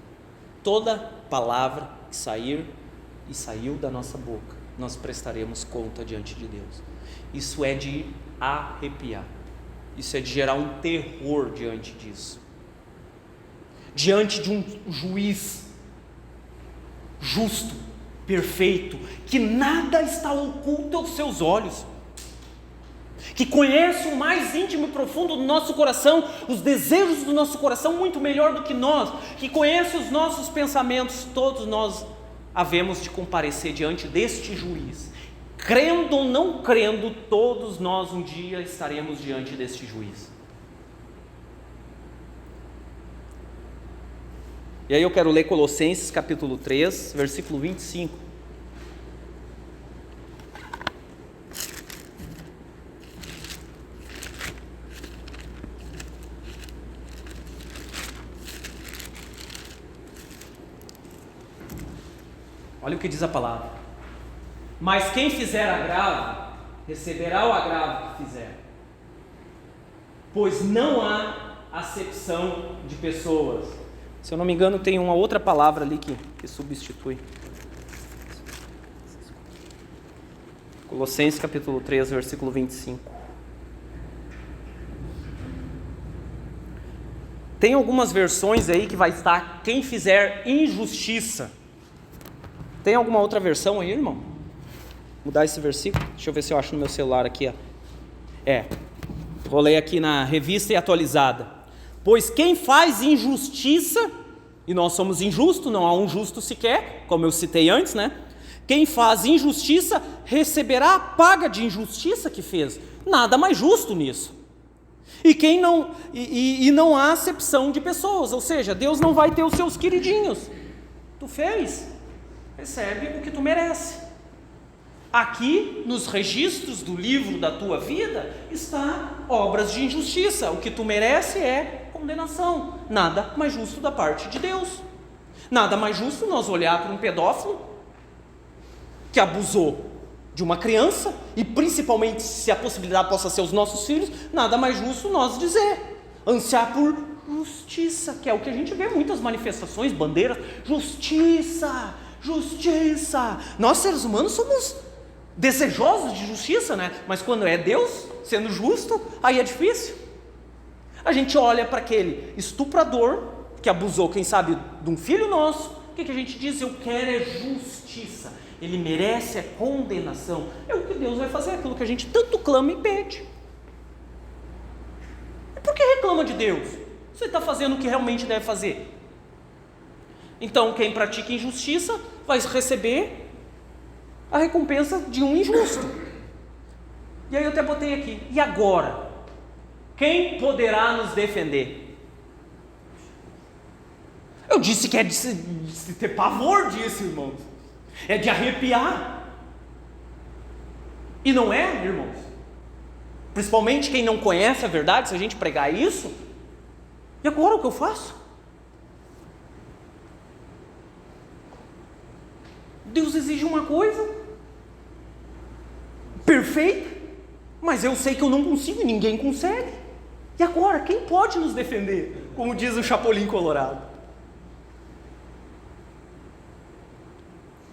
toda palavra que saiu da nossa boca, nós prestaremos conta diante de Deus. Isso é de arrepiar. Isso é de gerar um terror diante disso. Diante de um juiz justo, perfeito, que nada está oculto aos seus olhos, que conhece o mais íntimo e profundo do nosso coração, os desejos do nosso coração muito melhor do que nós, que conhece os nossos pensamentos. Todos nós havemos de comparecer diante deste juiz. Crendo ou não crendo, todos nós um dia estaremos diante deste juiz. E aí eu quero ler Colossenses capítulo 3, versículo 25. Olha o que diz a palavra: mas quem fizer agravo, receberá o agravo que fizer, pois não há acepção de pessoas. Se eu não me engano, tem uma outra palavra ali que substitui. Colossenses capítulo 3, versículo 25. Tem algumas versões aí que vai estar quem fizer injustiça. Tem alguma outra versão aí, irmão? Mudar esse versículo? Deixa eu ver se eu acho no meu celular aqui. Rolei aqui na Revista e Atualizada. Pois quem faz injustiça, e nós somos injustos, não há um justo sequer, como eu citei antes, né? Quem faz injustiça receberá a paga de injustiça que fez. Nada mais justo nisso. E não há acepção de pessoas, ou seja, Deus não vai ter os seus queridinhos. Tu fez, recebe o que tu merece. Aqui, nos registros do livro da tua vida, está obras de injustiça. O que tu merece é condenação. Nada mais justo da parte de Deus. Nada mais justo nós olhar para um pedófilo que abusou de uma criança, e principalmente se a possibilidade possa ser os nossos filhos, nada mais justo nós dizer, ansiar por justiça, que é o que a gente vê muitas manifestações, bandeiras, justiça, justiça. Nós seres humanos somos desejosos de justiça, né? Mas quando é Deus sendo justo, aí é difícil. A gente olha para aquele estuprador que abusou, quem sabe, de um filho nosso. O que a gente diz? Eu quero é justiça. Ele merece a condenação. É o que Deus vai fazer, aquilo que a gente tanto clama e pede. E por que reclama de Deus? Você está fazendo o que realmente deve fazer. Então, quem pratica injustiça vai receber a recompensa de um injusto. E aí eu até botei aqui: e agora? Quem poderá nos defender? Eu disse que é de se ter pavor disso, irmãos. É de arrepiar. E não é, irmãos? Principalmente quem não conhece a verdade, se a gente pregar isso. E agora o que eu faço? Deus exige uma coisa perfeita, mas eu sei que eu não consigo e ninguém consegue. E agora, quem pode nos defender? Como diz o Chapolin Colorado.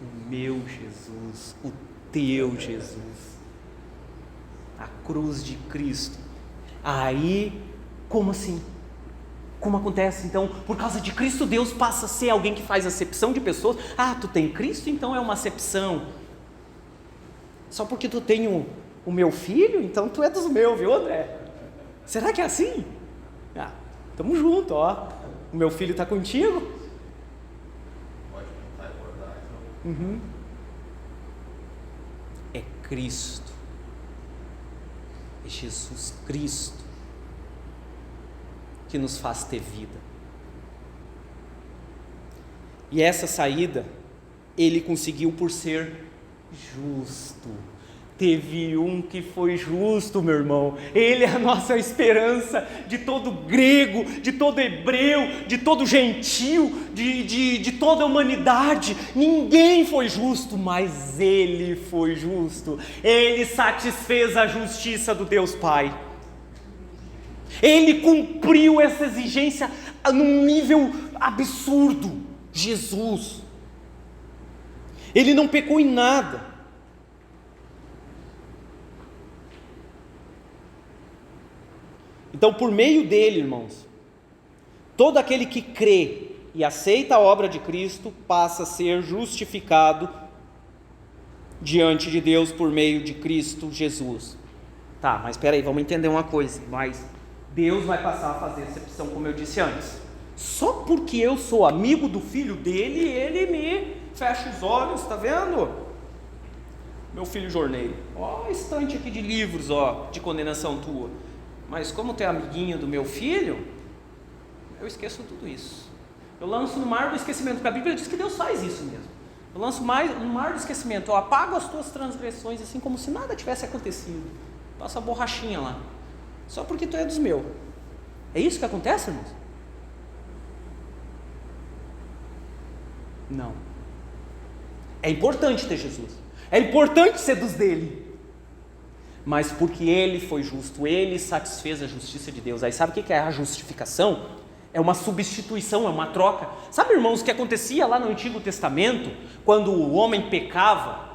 O meu Jesus, o teu Jesus, a cruz de Cristo. Aí, como assim? Como acontece então? Por causa de Cristo, Deus passa a ser alguém que faz acepção de pessoas. Ah, tu tem Cristo, então é uma acepção. Só porque tu tem o meu filho, então tu é dos meus, viu, André? Será que é assim? Ah, tamo junto, ó. O meu filho está contigo. Pode pintar e bordar. Uhum. É Cristo. É Jesus Cristo que nos faz ter vida. E essa saída ele conseguiu por ser justo. Teve um que foi justo, meu irmão. Ele é a nossa esperança de todo grego, de todo hebreu, de todo gentil, de toda a humanidade. Ninguém foi justo, mas ele foi justo. Ele satisfez a justiça do Deus Pai. Ele cumpriu essa exigência num nível absurdo. Jesus. Ele não pecou em nada. Então, por meio dele, irmãos, todo aquele que crê e aceita a obra de Cristo passa a ser justificado diante de Deus por meio de Cristo Jesus. Tá, mas espera aí, vamos entender uma coisa. Mas Deus vai passar a fazer exceção, como eu disse antes. Só porque eu sou amigo do filho dele, ele me fecha os olhos, tá vendo? Meu filho jorneiro, ó, estante aqui de livros, ó, de condenação tua. Mas como tu é amiguinho do meu filho, eu esqueço tudo isso. Eu lanço no mar do esquecimento, porque a Bíblia diz que Deus faz isso mesmo. Eu lanço no mar do esquecimento, eu apago as tuas transgressões, assim como se nada tivesse acontecido. Passa a borrachinha lá, só porque tu é dos meus. É isso que acontece, irmãos? Não. É importante ter Jesus, é importante ser dos dele, mas porque ele foi justo, ele satisfez a justiça de Deus. Aí sabe o que é a justificação? É uma substituição, é uma troca. Sabe, irmãos, o que acontecia lá no Antigo Testamento, quando o homem pecava,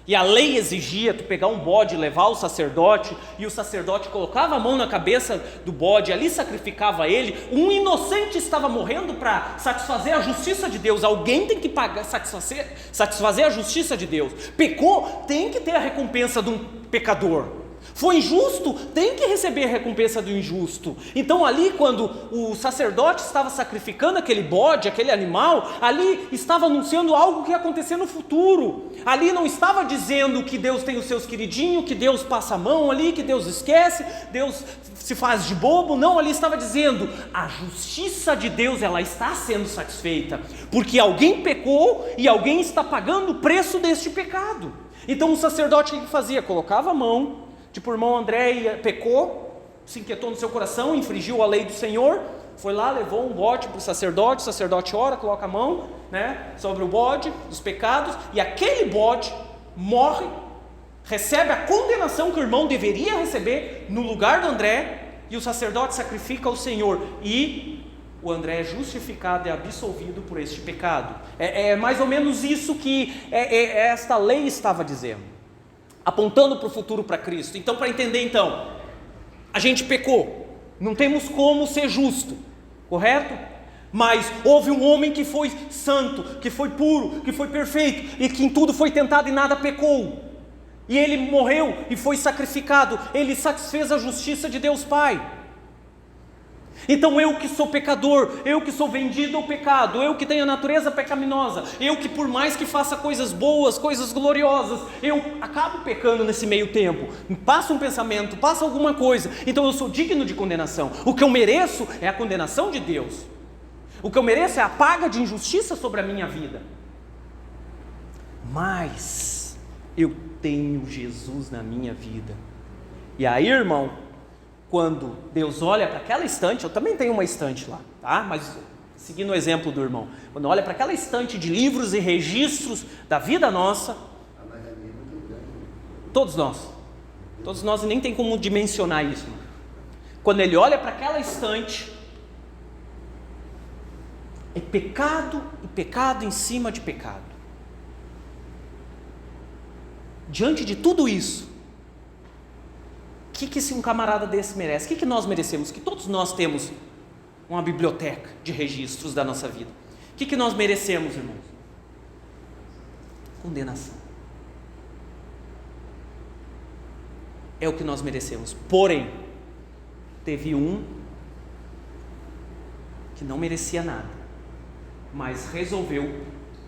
e a lei exigia tu pegar um bode, levar ao sacerdote, e o sacerdote colocava a mão na cabeça do bode, ali sacrificava ele, um inocente estava morrendo para satisfazer a justiça de Deus. Alguém tem que pagar, satisfazer a justiça de Deus. Pecou, tem que ter a recompensa de um pecador. Foi injusto, tem que receber a recompensa do injusto. Então ali, quando o sacerdote estava sacrificando aquele bode, aquele animal, ali estava anunciando algo que ia acontecer no futuro. Ali não estava dizendo que Deus tem os seus queridinhos, que Deus passa a mão ali, que Deus esquece, Deus se faz de bobo. Não, ali estava dizendo, a justiça de Deus, ela está sendo satisfeita, porque alguém pecou e alguém está pagando o preço deste pecado. Então o sacerdote o que fazia? Colocava a mão. Tipo, o irmão André pecou, se inquietou no seu coração, infringiu a lei do Senhor, foi lá, levou um bode para o sacerdote ora, coloca a mão, né, sobre o bode dos pecados, e aquele bode morre, recebe a condenação que o irmão deveria receber no lugar do André, e o sacerdote sacrifica ao Senhor, e o André é justificado e absolvido por este pecado. É mais ou menos isso que esta lei estava dizendo, apontando para o futuro, para Cristo. Então, para entender, então, a gente pecou, não temos como ser justo, correto? Mas houve um homem que foi santo, que foi puro, que foi perfeito, e que em tudo foi tentado e nada pecou, e ele morreu e foi sacrificado, ele satisfez a justiça de Deus Pai. Então eu que sou pecador, eu que sou vendido ao pecado, eu que tenho a natureza pecaminosa, eu que por mais que faça coisas boas, coisas gloriosas, eu acabo pecando nesse meio tempo, passa um pensamento, passa alguma coisa, então eu sou digno de condenação. O que eu mereço é a condenação de Deus, o que eu mereço é a paga de injustiça sobre a minha vida. Mas eu tenho Jesus na minha vida. E aí, irmão, quando Deus olha para aquela estante, eu também tenho uma estante lá, tá? Mas seguindo o exemplo do irmão, quando olha para aquela estante de livros e registros da vida nossa, todos nós, e nem tem como dimensionar isso, mano. Quando ele olha para aquela estante, é pecado e pecado em cima de pecado. Diante de tudo isso, o que um camarada desse merece? O que nós merecemos? Que todos nós temos uma biblioteca de registros da nossa vida. O que nós merecemos, irmãos? Condenação. É o que nós merecemos. Porém, teve um que não merecia nada, mas resolveu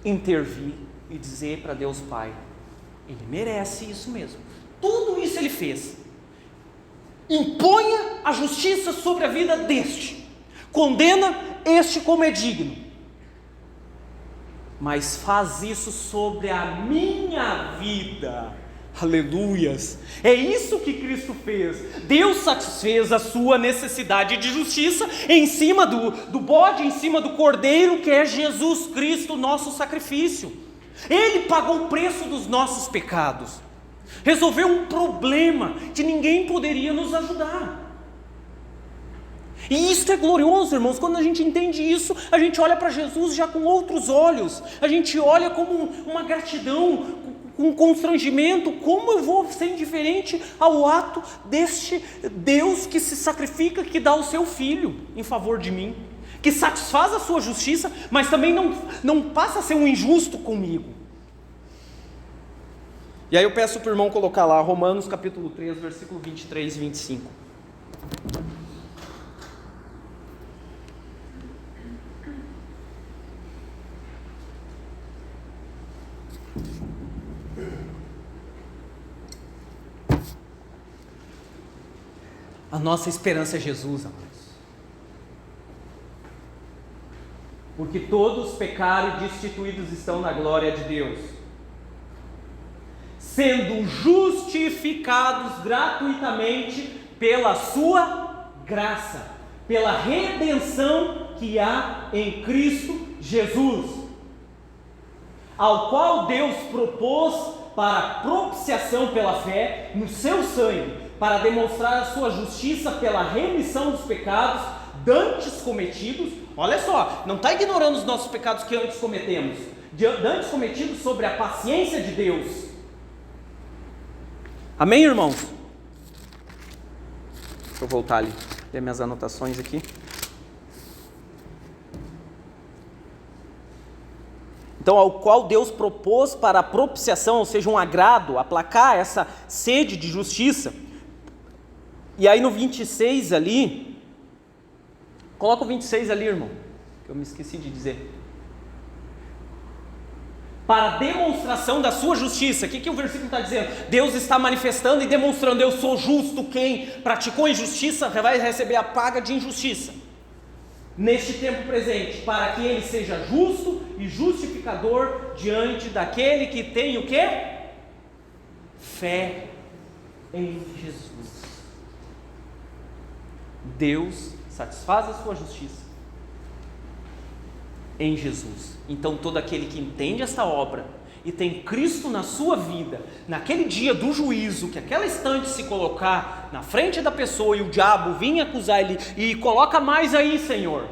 intervir e dizer para Deus Pai, ele merece isso mesmo. Tudo isso ele fez. Imponha a justiça sobre a vida deste, condena este como é digno, mas faz isso sobre a minha vida. Aleluias, é isso que Cristo fez. Deus satisfez a sua necessidade de justiça em cima do bode, em cima do cordeiro, que é Jesus Cristo, nosso sacrifício. Ele pagou o preço dos nossos pecados, resolveu um problema que ninguém poderia nos ajudar. E isso é glorioso, irmãos. Quando a gente entende isso, a gente olha para Jesus já com outros olhos. A gente olha como uma gratidão, um constrangimento. Como eu vou ser indiferente ao ato deste Deus que se sacrifica, que dá o seu Filho em favor de mim, que satisfaz a sua justiça, mas também não passa a ser um injusto comigo. E aí eu peço para o irmão colocar lá Romanos capítulo 3, versículo 23 e 25. A nossa esperança é Jesus, amados. Porque todos pecaram e destituídos estão na glória de Deus, sendo justificados gratuitamente pela sua graça, pela redenção que há em Cristo Jesus, ao qual Deus propôs para propiciação pela fé no seu sangue, para demonstrar a sua justiça pela remissão dos pecados dantes cometidos. Olha só, não está ignorando os nossos pecados que antes cometemos, dantes cometidos sobre a paciência de Deus. Amém, irmãos? Deixa eu voltar ali, ver minhas anotações aqui. Então, ao qual Deus propôs para a propiciação, ou seja, um agrado, aplacar essa sede de justiça. E aí no 26 ali, coloca o 26 ali, irmão, que eu me esqueci de dizer. Para a demonstração da sua justiça. O que o versículo está dizendo? Deus está manifestando e demonstrando: eu sou justo. Quem praticou injustiça vai receber a paga de injustiça neste tempo presente, para que ele seja justo e justificador diante daquele que tem o quê? Fé em Jesus. Deus satisfaz a sua justiça em Jesus. Então todo aquele que entende esta obra e tem Cristo na sua vida, naquele dia do juízo, que aquela estante se colocar na frente da pessoa e o diabo vir acusar ele, e coloca mais aí, Senhor,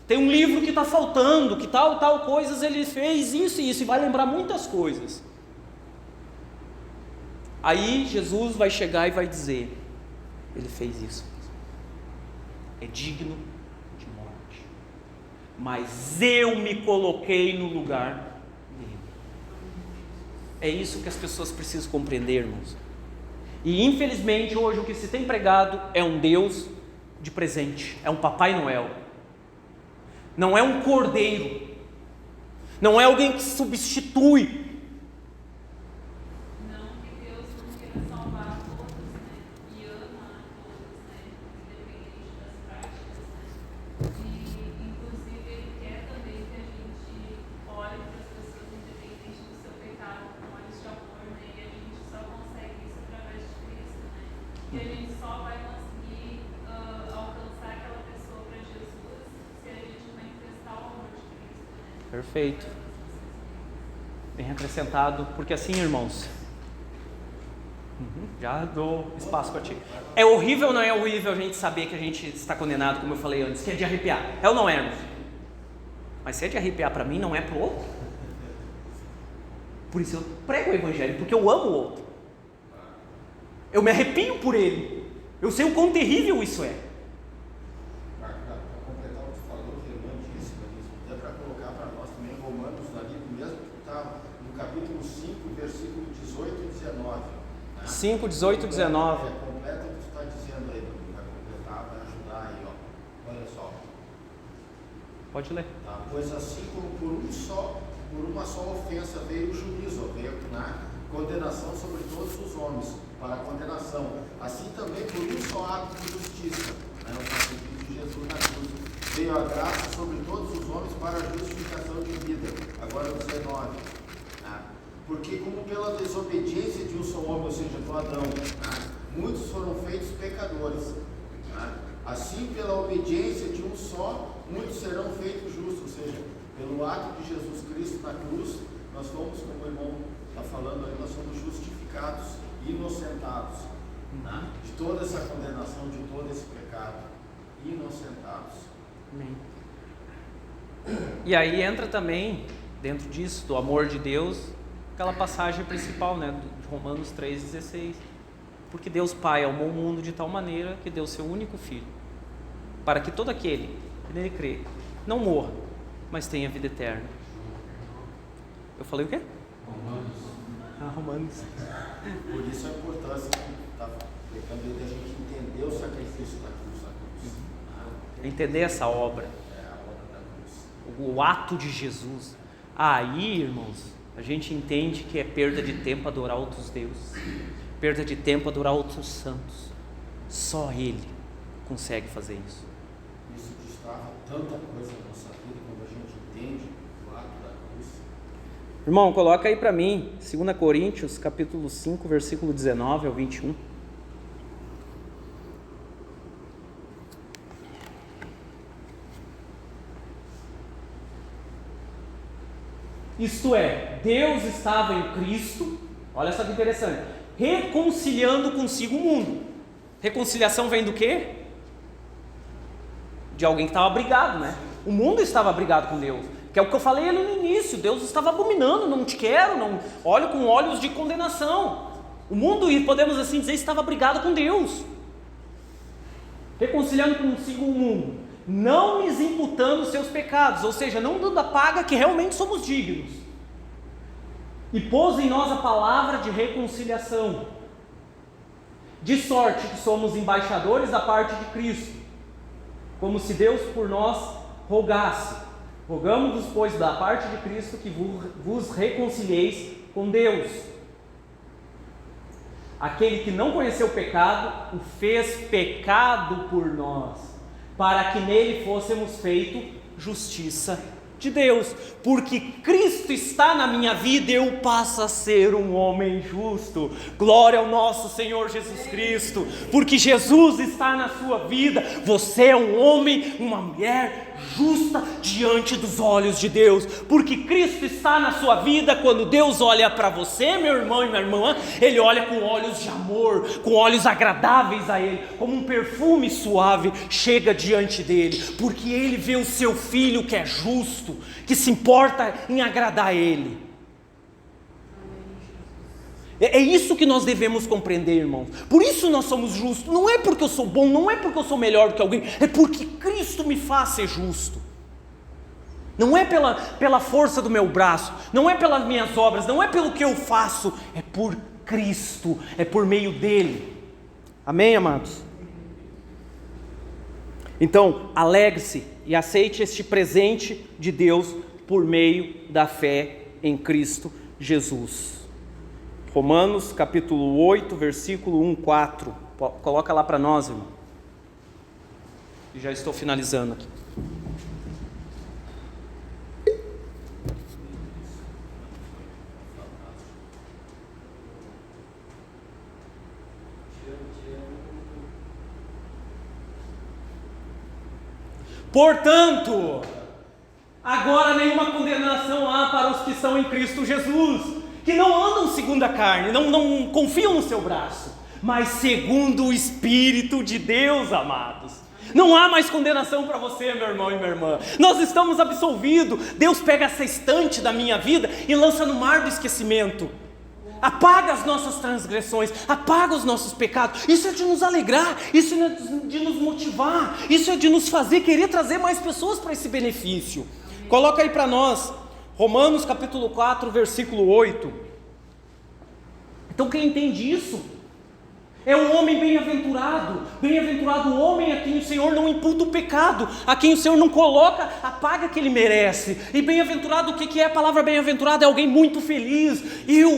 tem um livro que está faltando, que tal coisas ele fez, isso e isso, e vai lembrar muitas coisas. Aí Jesus vai chegar e vai dizer: ele fez isso, é digno de morte, mas eu me coloquei no lugar dele. É isso que as pessoas precisam compreender, irmãos. E infelizmente hoje o que se tem pregado é um Deus de presente, é um Papai Noel, não é um cordeiro, não é alguém que substitui. Perfeito, bem acrescentado, porque assim, irmãos, já dou espaço para ti. É horrível ou não é horrível a gente saber que a gente está condenado, como eu falei antes, que é de arrepiar? É ou não é, irmãos? Mas se é de arrepiar para mim, não é para o outro. Por isso eu prego o evangelho, porque eu amo o outro, eu me arrepio por ele, eu sei o quão terrível isso é. Capítulo 5, versículo 18 e 19. 5, 18 e 19. Completa o que você está dizendo aí, vai completar, vai ajudar aí, ó. Olha só. Pode ler. Tá? Pois assim como por uma só ofensa veio o juízo, veio condenação sobre todos os homens, para a condenação. Assim também por um só ato de justiça, o sacrifício de Jesus na cruz, veio a graça sobre todos os homens para a justificação de vida. Agora o 19. Porque como pela desobediência de um só homem, ou seja, do Adão, muitos foram feitos pecadores, assim pela obediência de um só, muitos serão feitos justos, ou seja, pelo ato de Jesus Cristo na cruz, nós fomos, como o irmão está falando aí, nós somos justificados e inocentados de toda essa condenação, de todo esse pecado. inocentados. Amém. E aí entra também, dentro disso, do amor de Deus, aquela passagem principal, né, de Romanos 3,16. Porque Deus Pai amou o mundo de tal maneira que deu seu único Filho, para que todo aquele que nele crê não morra, mas tenha vida eterna. Eu falei o quê? Romanos. Por isso a importância que está pegando de a gente entender o sacrifício da cruz. Entender essa obra. A obra da cruz. O ato de Jesus. Aí, irmãos, a gente entende que é perda de tempo adorar outros deuses, perda de tempo adorar outros santos. Só Ele consegue fazer isso. Isso destrava tanta coisa na nossa vida quando a gente entende o ato da cruz. Irmão, coloca aí para mim 2 Coríntios capítulo 5, versículo 19 ao 21. Isto é, Deus estava em Cristo, olha só que interessante, reconciliando consigo o mundo. Reconciliação vem do quê? De alguém que estava brigado, né? O mundo estava brigado com Deus, que é o que eu falei ali no início. Deus estava abominando, não te quero, não olho com olhos de condenação. O mundo, podemos assim dizer, estava brigado com Deus, reconciliando consigo o mundo, não lhes imputando seus pecados, ou seja, não dando a paga que realmente somos dignos, e pôs em nós a palavra de reconciliação, de sorte que somos embaixadores da parte de Cristo, como se Deus por nós rogasse. Rogamos-vos, pois, da parte de Cristo, que vos reconcilieis com Deus. Aquele que não conheceu o pecado, o fez pecado por nós, para que nele fôssemos feito justiça de Deus. Porque Cristo está na minha vida, eu passo a ser um homem justo. Glória ao nosso Senhor Jesus Cristo. Porque Jesus está na sua vida, você é um homem, uma mulher justa diante dos olhos de Deus. Porque Cristo está na sua vida. Quando Deus olha para você, meu irmão e minha irmã, Ele olha com olhos de amor, com olhos agradáveis a Ele, como um perfume suave chega diante dele, porque Ele vê o seu Filho que é justo, que se importa em agradar a Ele. É isso que nós devemos compreender, irmãos. Por isso nós somos justos. Não é porque eu sou bom, não é porque eu sou melhor do que alguém, é porque Cristo me faz ser justo. Não é pela força do meu braço, não é pelas minhas obras, não é pelo que eu faço, é por Cristo, é por meio dele. Amém, amados? Então, alegre-se e aceite este presente de Deus por meio da fé em Cristo Jesus. Romanos capítulo 8, versículo 1, 4. Coloca lá para nós, irmão. E já estou finalizando aqui. Portanto, agora nenhuma condenação há para os que estão em Cristo Jesus, que não andam segundo a carne, não confiam no seu braço, mas segundo o Espírito de Deus, amados. Não há mais condenação para você, meu irmão e minha irmã. Nós estamos absolvidos. Deus pega essa estante da minha vida e lança no mar do esquecimento. Apaga as nossas transgressões, apaga os nossos pecados. Isso é de nos alegrar, isso é de nos motivar, isso é de nos fazer querer trazer mais pessoas para esse benefício. Coloca aí para nós, Romanos capítulo 4, versículo 8. Então quem entende isso é um homem bem-aventurado. Bem-aventurado o homem a quem o Senhor não imputa o pecado, a quem o Senhor não coloca a paga que ele merece. E bem-aventurado, o que é a palavra bem-aventurado? É alguém muito feliz.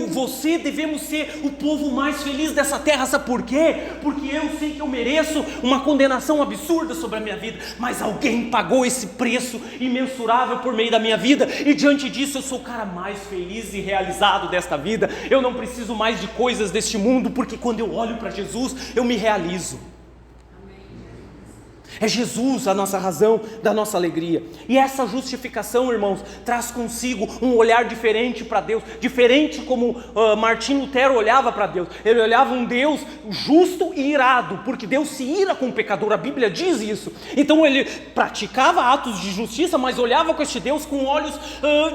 Você devemos ser o povo mais feliz dessa terra. Sabe por quê? Porque eu sei que eu mereço uma condenação absurda sobre a minha vida, mas alguém pagou esse preço imensurável por meio da minha vida, e diante disso eu sou o cara mais feliz e realizado desta vida. Eu não preciso mais de coisas deste mundo, porque quando eu olho para Jesus, eu me realizo. É Jesus a nossa razão da nossa alegria. E essa justificação, irmãos, traz consigo um olhar diferente para Deus, diferente como Martim Lutero olhava para Deus. Ele olhava um Deus justo e irado, porque Deus se ira com o pecador, a Bíblia diz isso. Então ele praticava atos de justiça, mas olhava com este Deus com olhos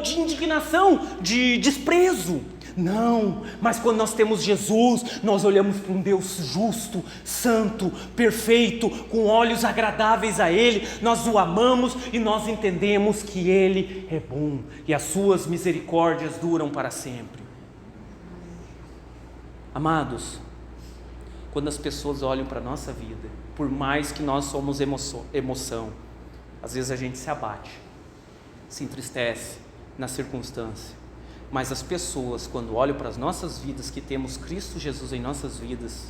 de indignação, de desprezo. Não, mas quando nós temos Jesus, nós olhamos para um Deus justo, santo, perfeito, com olhos agradáveis a Ele, nós o amamos e nós entendemos que Ele é bom e as suas misericórdias duram para sempre. Amados, quando as pessoas olham para a nossa vida, por mais que nós somos emoção, às vezes a gente se abate, se entristece na circunstância. Mas as pessoas, quando olham para as nossas vidas, que temos Cristo Jesus em nossas vidas,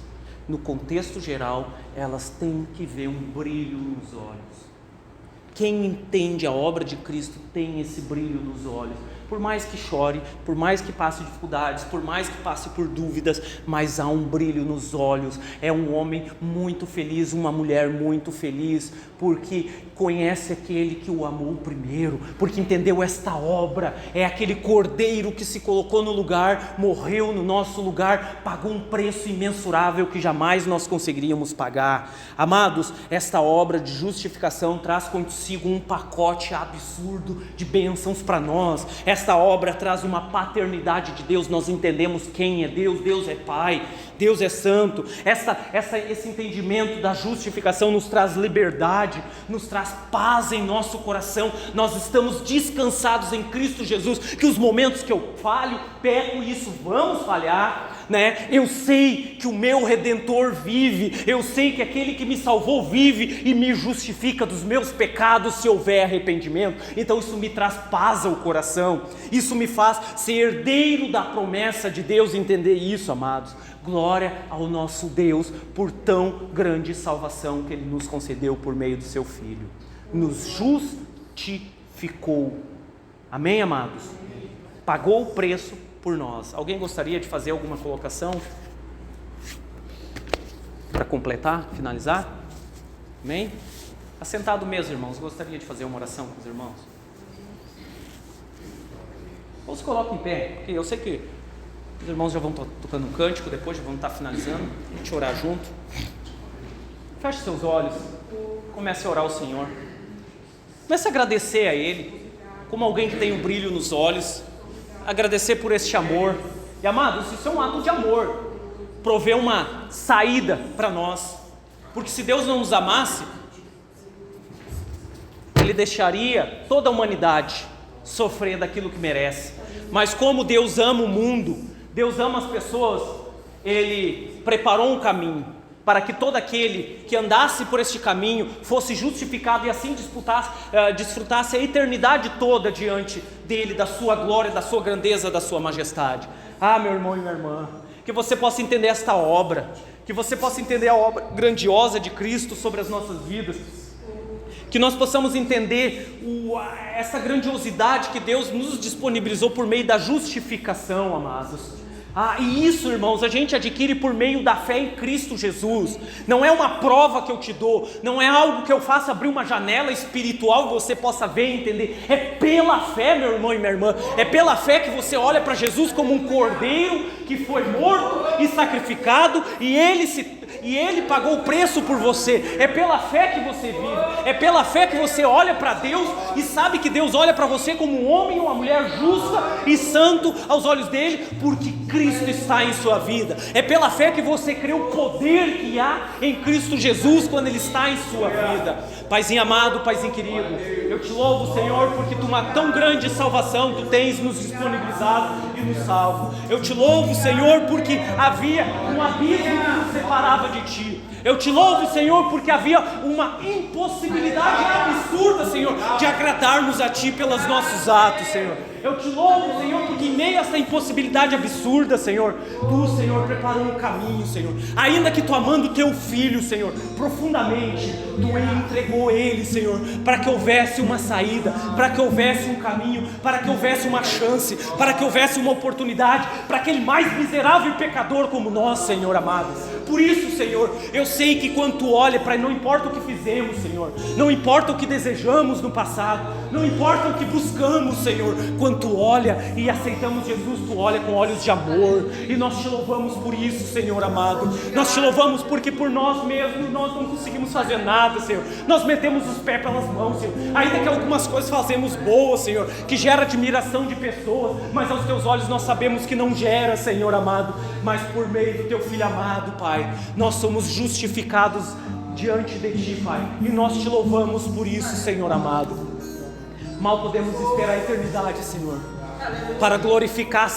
no contexto geral, elas têm que ver um brilho nos olhos. Quem entende a obra de Cristo tem esse brilho nos olhos. Por mais que chore, por mais que passe dificuldades, por mais que passe por dúvidas, mas há um brilho nos olhos. É um homem muito feliz, uma mulher muito feliz, porque conhece aquele que o amou primeiro, porque entendeu esta obra. É aquele cordeiro que se colocou no lugar, morreu no nosso lugar, pagou um preço imensurável que jamais nós conseguiríamos pagar. Amados, esta obra de justificação traz consigo um pacote absurdo de bênçãos para nós. Esta obra traz uma paternidade de Deus, nós entendemos quem é Deus. Deus é Pai, Deus é Santo. Esse entendimento da justificação nos traz liberdade, nos traz paz em nosso coração. Nós estamos descansados em Cristo Jesus, que os momentos que eu falho, peco, isso vamos falhar, né? Eu sei que o meu Redentor vive, eu sei que aquele que me salvou vive e me justifica dos meus pecados se houver arrependimento. Então isso me traz paz ao coração, isso me faz ser herdeiro da promessa de Deus. Entender isso, amados. Glória ao nosso Deus por tão grande salvação que Ele nos concedeu por meio do Seu Filho. Nos justificou. Amém, amados? Pagou o preço por nós. Alguém gostaria de fazer alguma colocação para completar, finalizar? Amém? Assentado mesmo, irmãos. Gostaria de fazer uma oração com os irmãos? Ou se coloca em pé, porque eu sei que os irmãos já vão estar tocando um cântico, depois já vão estar finalizando. A gente orar junto. Feche seus olhos. Comece a orar ao Senhor. Comece a agradecer a Ele, como alguém que tem um brilho nos olhos. Agradecer por este amor. E amados, isso é um ato de amor. Prover uma saída para nós. Porque se Deus não nos amasse, Ele deixaria toda a humanidade sofrer daquilo que merece. Mas como Deus ama o mundo, Deus ama as pessoas, Ele preparou um caminho para que todo aquele que andasse por este caminho fosse justificado e assim desfrutasse a eternidade toda diante dele, da sua glória, da sua grandeza, da sua majestade. Ah, meu irmão e minha irmã, que você possa entender esta obra, que você possa entender a obra grandiosa de Cristo sobre as nossas vidas, que nós possamos entender essa grandiosidade que Deus nos disponibilizou por meio da justificação, amados. E isso, irmãos, a gente adquire por meio da fé em Cristo Jesus. Não é uma prova que eu te dou, não é algo que eu faça abrir uma janela espiritual que você possa ver e entender. É pela fé, meu irmão e minha irmã, é pela fé que você olha para Jesus como um cordeiro que foi morto e sacrificado, e Ele pagou o preço por você. É pela fé que você vive, é pela fé que você olha para Deus e sabe que Deus olha para você como um homem ou uma mulher justa e santo aos olhos dele, porque Cristo está em sua vida. É pela fé que você crê o poder que há em Cristo Jesus quando Ele está em sua vida. Paizinho amado, Paizinho querido, eu te louvo, Senhor, porque Tu uma tão grande salvação Tu tens nos disponibilizado e nos salvo. Eu te louvo, Senhor, porque havia um abismo que nos separava de Ti. Eu te louvo, Senhor, porque havia uma impossibilidade absurda, Senhor, de agradarmos a Ti pelos nossos atos, Senhor. Eu te louvo, Senhor, porque em meio a essa impossibilidade absurda, Senhor, Tu, Senhor, preparou um caminho, Senhor. Ainda que Tu, amando Teu Filho, Senhor, profundamente, Tu entregou Ele, Senhor, para que houvesse uma saída, para que houvesse um caminho, para que houvesse uma chance, para que houvesse uma oportunidade, para aquele mais miserável e pecador como nós, Senhor amado. Por isso, Senhor, eu sei que quando Tu olha para, não importa o que fizemos, Senhor, não importa o que desejamos no passado, não importa o que buscamos, Senhor, quando Tu olha e aceitamos Jesus, Tu olha com olhos de amor, e nós Te louvamos por isso, Senhor amado. Nós Te louvamos porque por nós mesmos nós não conseguimos fazer nada, Senhor. Nós metemos os pés pelas mãos, Senhor, ainda que algumas coisas fazemos boas, Senhor, que gera admiração de pessoas, mas aos Teus olhos nós sabemos que não gera, Senhor amado. Mas por meio do Teu Filho amado, Pai, nós somos justificados diante de Ti, Pai, e nós Te louvamos por isso, Senhor amado. Mal podemos esperar a eternidade, Senhor, para glorificar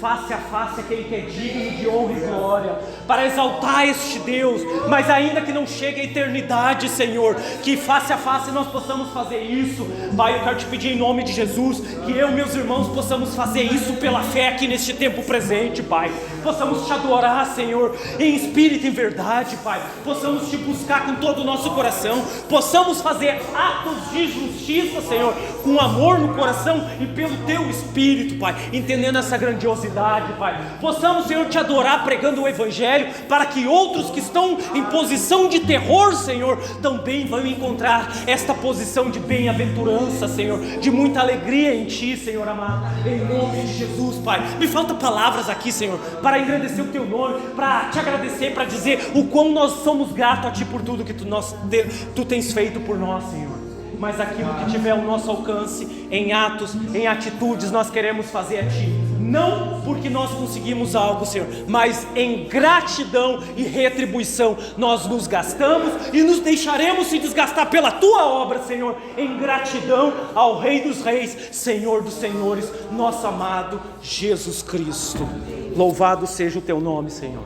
face a face aquele que é digno de honra e glória, para exaltar este Deus, mas ainda que não chegue a eternidade, Senhor, que face a face nós possamos fazer isso. Pai, eu quero Te pedir em nome de Jesus, que eu e meus irmãos possamos fazer isso pela fé aqui neste tempo presente, Pai. Possamos Te adorar, Senhor, em espírito e em verdade, Pai. Possamos Te buscar com todo o nosso coração, possamos fazer atos de justiça, Senhor, com amor no coração e pelo Teu Espírito, Pai, entendendo essa grandiosidade, Pai. Possamos, Senhor, Te adorar pregando o Evangelho, para que outros que estão em posição de terror, Senhor, também vão encontrar esta posição de bem-aventurança, Senhor, de muita alegria em Ti, Senhor amado, em nome de Jesus, Pai. Me faltam palavras aqui, Senhor, para engrandecer o Teu nome, para Te agradecer, para dizer o quão nós somos gratos a Ti por tudo que Tu tens feito por nós, Senhor. Mas aquilo que tiver ao nosso alcance, em atos, em atitudes, nós queremos fazer a Ti. Não porque nós conseguimos algo, Senhor, mas em gratidão e retribuição nós nos gastamos e nos deixaremos se desgastar pela Tua obra, Senhor, em gratidão ao Rei dos Reis, Senhor dos Senhores, nosso amado Jesus Cristo. Louvado seja o Teu nome, Senhor.